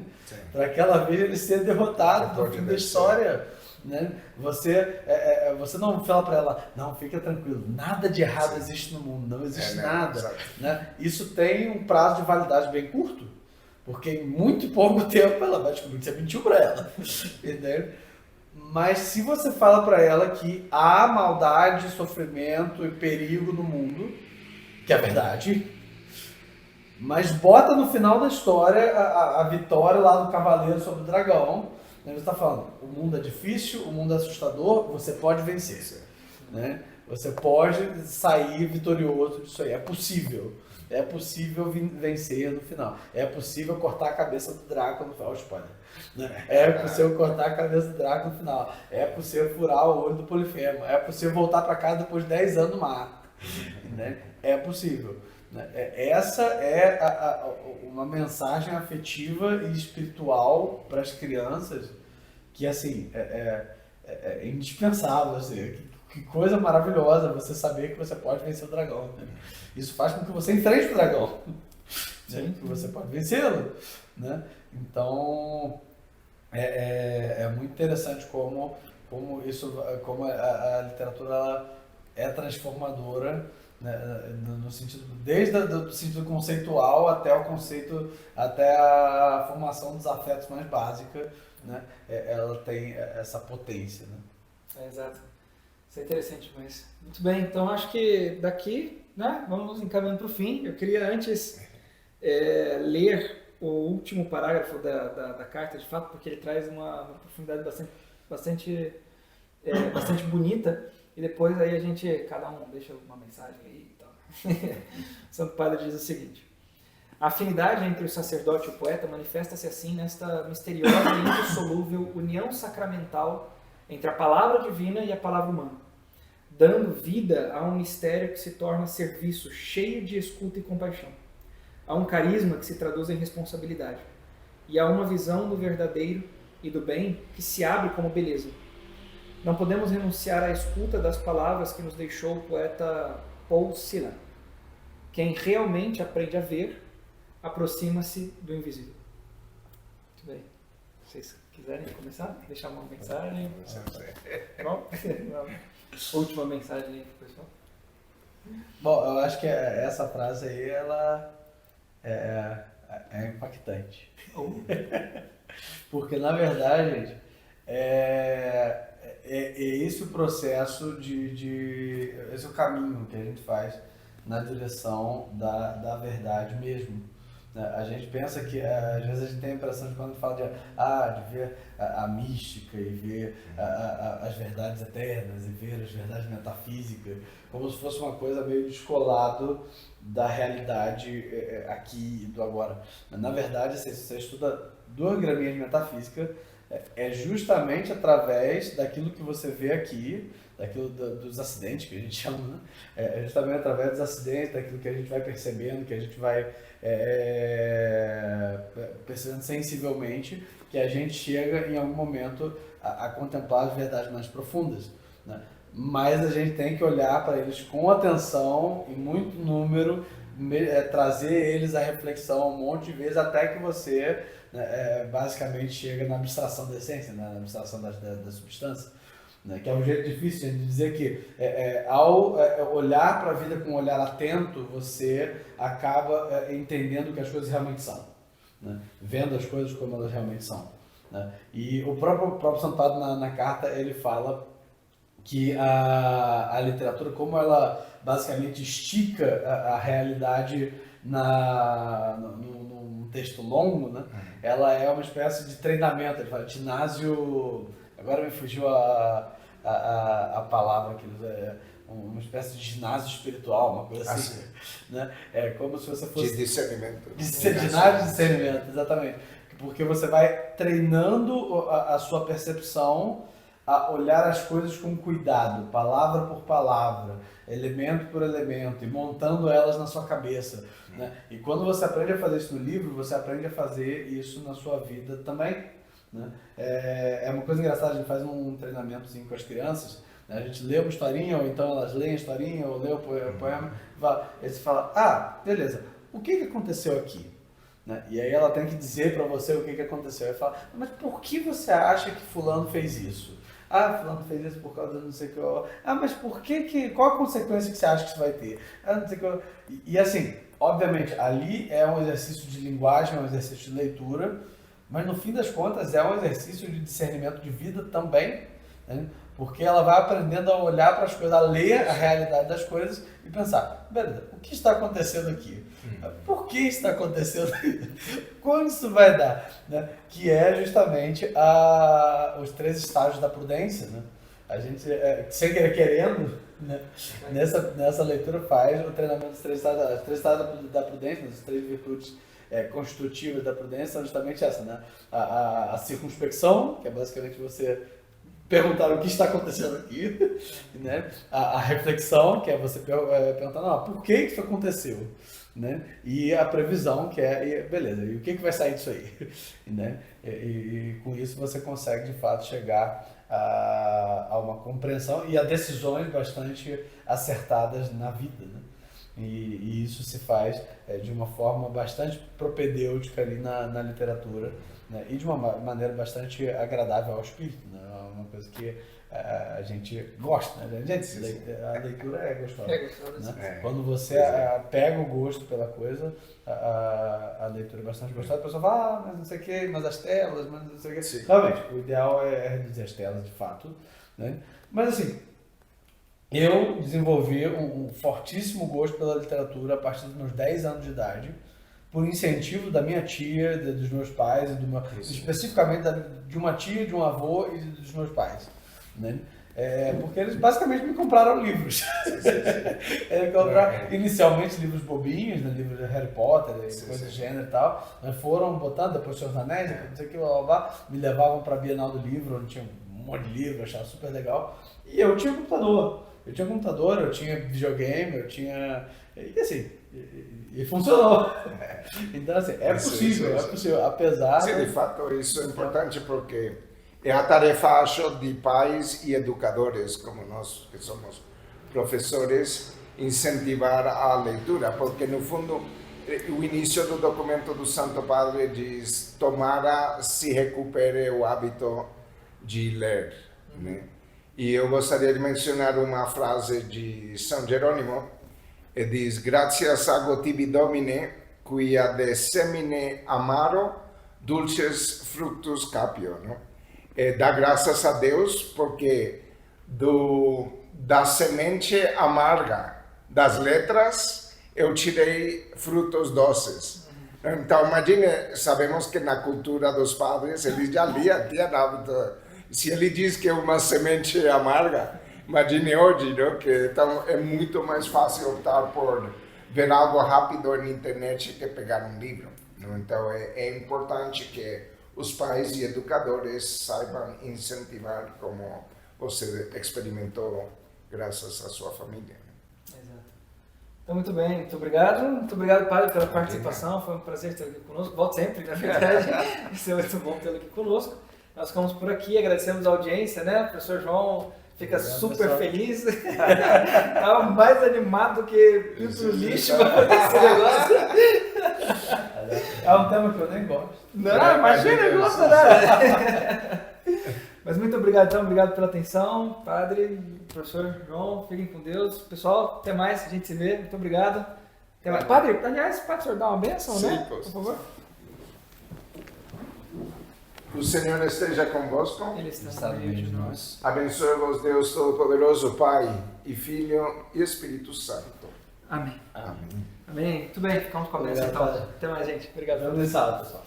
Para que ela veja ele ser derrotado no fim da história. Né? Você não fala para ela, não, fica tranquilo, nada de errado existe no mundo, não existe nada. Né? Isso tem um prazo de validade bem curto. Porque em muito pouco tempo ela vai descobrir que você mentiu para ela. Entendeu? Mas se você fala para ela que há maldade, sofrimento e perigo no mundo, que é verdade, mas bota no final da história a vitória lá do cavaleiro sobre o dragão, né? Você está falando, o mundo é difícil, o mundo é assustador, você pode vencer. Né? Você pode sair vitorioso disso aí, é possível. É possível vencer no final. É possível cortar a cabeça do Draco no final. Spoiler. É possível cortar a cabeça do Draco no final. É possível furar o olho do Polifemo. É possível voltar para casa depois de 10 anos no mar. Né? É possível. Essa é uma mensagem afetiva e espiritual para as crianças que assim, é indispensável. Assim, que coisa maravilhosa você saber que você pode vencer o dragão. Né? Isso faz com que você enfrente o dragão, né? Que você pode vencê-lo. Né? Então, é muito interessante como a literatura ela é transformadora, né? No sentido, desde o sentido conceitual até o conceito, até a formação dos afetos mais básica, né? Ela tem essa potência. Né? Exato. Isso é interessante, mas muito bem. Então acho que daqui, né, vamos encaminhando para o fim. Eu queria antes ler o último parágrafo da carta, de fato, porque ele traz uma profundidade bastante bonita. E depois aí a gente, cada um deixa uma mensagem aí e tal. O Santo Padre diz o seguinte: a afinidade entre o sacerdote e o poeta manifesta-se assim nesta misteriosa e indissolúvel união sacramental entre a palavra divina e a palavra humana, dando vida a um mistério que se torna serviço cheio de escuta e compaixão, a um carisma que se traduz em responsabilidade, e a uma visão do verdadeiro e do bem que se abre como beleza. Não podemos renunciar à escuta das palavras que nos deixou o poeta Paul Celan. Quem realmente aprende a ver, aproxima-se do invisível. Muito bem. Vocês quiserem começar? Deixar uma mensagem? Bom? Última mensagem aí pro pessoal. Bom, eu acho que essa frase aí, ela é impactante. Porque, na verdade, gente, é esse o processo esse é o caminho que a gente faz na direção da verdade mesmo. A gente pensa que, às vezes a gente tem a impressão de quando a gente fala de ver a mística e ver as verdades eternas e ver as verdades metafísicas, como se fosse uma coisa meio descolado da realidade aqui e do agora. Mas, na verdade, se você estuda 2 graminhas de metafísica, é justamente através daquilo que você vê aqui, daquilo dos acidentes que a gente chama, né? É justamente através dos acidentes, daquilo que a gente vai percebendo, que a gente vai percebendo sensivelmente, que a gente chega em algum momento a contemplar as verdades mais profundas, né? Mas a gente tem que olhar para eles com atenção, em muito número, trazer eles à reflexão um monte de vezes, até que você basicamente chega na abstração da essência, né? Na abstração da substância, né? Que é um jeito difícil de dizer que ao olhar para a vida com um olhar atento, você acaba entendendo o que as coisas realmente são, né? Vendo as coisas como elas realmente são, né? E o próprio Santo Padre na carta, ele fala que a literatura, como ela basicamente estica a realidade num texto longo, né? Ela é uma espécie de treinamento. Ele fala ginásio, agora me fugiu a palavra que eles uma espécie de ginásio espiritual, uma coisa assim, né? É como se você fosse... De discernimento. Ginásio de discernimento, exatamente. Porque você vai treinando a sua percepção a olhar as coisas com cuidado, palavra por palavra, elemento por elemento, e montando elas na sua cabeça, né? E quando você aprende a fazer isso no livro, você aprende a fazer isso na sua vida também, né? É uma coisa engraçada, a gente faz um treinamentozinho com as crianças, né? A gente lê uma historinha, ou então elas leem a historinha, ou lê o poema, e você fala, beleza, o que aconteceu aqui? Né? E aí ela tem que dizer para você o que aconteceu. Aí fala, mas por que você acha que fulano fez isso? Fulano fez isso por causa de não sei o que. Mas por que qual a consequência que você acha que isso vai ter? Não sei o que. E assim, obviamente, ali é um exercício de linguagem, é um exercício de leitura, mas no fim das contas é um exercício de discernimento de vida também, né? Porque ela vai aprendendo a olhar para as coisas, a ler a realidade das coisas e pensar, beleza, o que está acontecendo aqui? Por que está acontecendo aqui? Quando isso vai dar? Né? Que é justamente os 3 estágios da prudência, né? A gente, sem querer querendo, né? Nessa leitura faz o treinamento dos 3 estágios, os 3 estágios da prudência, as 3 virtudes constitutivas da prudência são justamente essa, né? A circunspecção, que é basicamente você perguntar o que está acontecendo aqui, né? A reflexão, que é você perguntar, por que isso aconteceu? Né? E a previsão, que beleza, e o que vai sair disso aí? Né? E com isso você consegue de fato chegar a uma compreensão e a decisões bastante acertadas na vida, né? E isso se faz de uma forma bastante propedêutica ali na literatura, né? E de uma maneira bastante agradável ao espírito, né? Uma coisa que a gente gosta, né? A leitura é gostosa. Né? Quando você pega o gosto pela coisa, a leitura é bastante gostosa. A pessoa fala, mas não sei o que, mas as telas, mas não sei o que. Realmente, o ideal é reduzir as telas, de fato, né? Mas assim, eu desenvolvi um fortíssimo gosto pela literatura a partir dos meus 10 anos de idade, por incentivo da minha tia, dos meus pais, especificamente de uma tia, de um avô e dos meus pais, né? Porque eles basicamente me compraram livros. Eles compraram inicialmente livros bobinhos, né? Livros de Harry Potter, coisas do gênero e tal. Foram botando, depois Senhor dos Anéis, não sei o que, blá, blá, blá. Me levavam para a Bienal do Livro, onde tinha um monte de livro, achava super legal. E eu tinha computador. Eu tinha videogame, eu tinha... E assim, e funcionou. Então assim, é possível, apesar... Sim, de fato, isso é importante porque é a tarefa, acho, de pais e educadores, como nós que somos professores, incentivar a leitura, porque no fundo o início do documento do Santo Padre diz: tomara se recupere o hábito de ler, né? E eu gostaria de mencionar uma frase de São Jerônimo, que diz: gracias ago tibi Domine, quia de semine amaro dulces fructus capio, não? Dá graças a Deus porque da semente amarga das letras eu tirei frutos doces. Então imagine, sabemos que na cultura dos padres eles já tinham hábito. Se ele diz que é uma semente amarga, imagine hoje, não? Que então é muito mais fácil optar por ver algo rápido na internet que pegar um livro, não? Então é importante que os pais e educadores saibam incentivar como você experimentou graças à sua família. Exato. Então, muito bem, muito obrigado, Padre, pela participação, foi um prazer ter aqui conosco, volte sempre, na verdade, isso é muito bom tê-lo aqui conosco. Nós ficamos por aqui, agradecemos a audiência, né? O professor João fica super feliz, estava mais animado que filtro lixo esse negócio. É um tema que eu nem gosto. Não, imagina, eu gosto nada. Mas muito obrigado, então, obrigado pela atenção, Padre, professor João, fiquem com Deus. Pessoal, até mais, a gente se vê, muito obrigado. Até mais. Padre, aliás, pode o senhor dar uma bênção, Sim, né? posso. Por favor. O Senhor esteja convosco. Ele está no meio de nós. Abençoe-vos Deus Todo-Poderoso, Pai e Filho e Espírito Santo. Amém. Amém. Amém. Muito bem, ficamos com a bênção, Obrigado, então. Padre. Até mais, gente. Obrigado. Vamos nessa aula, pessoal.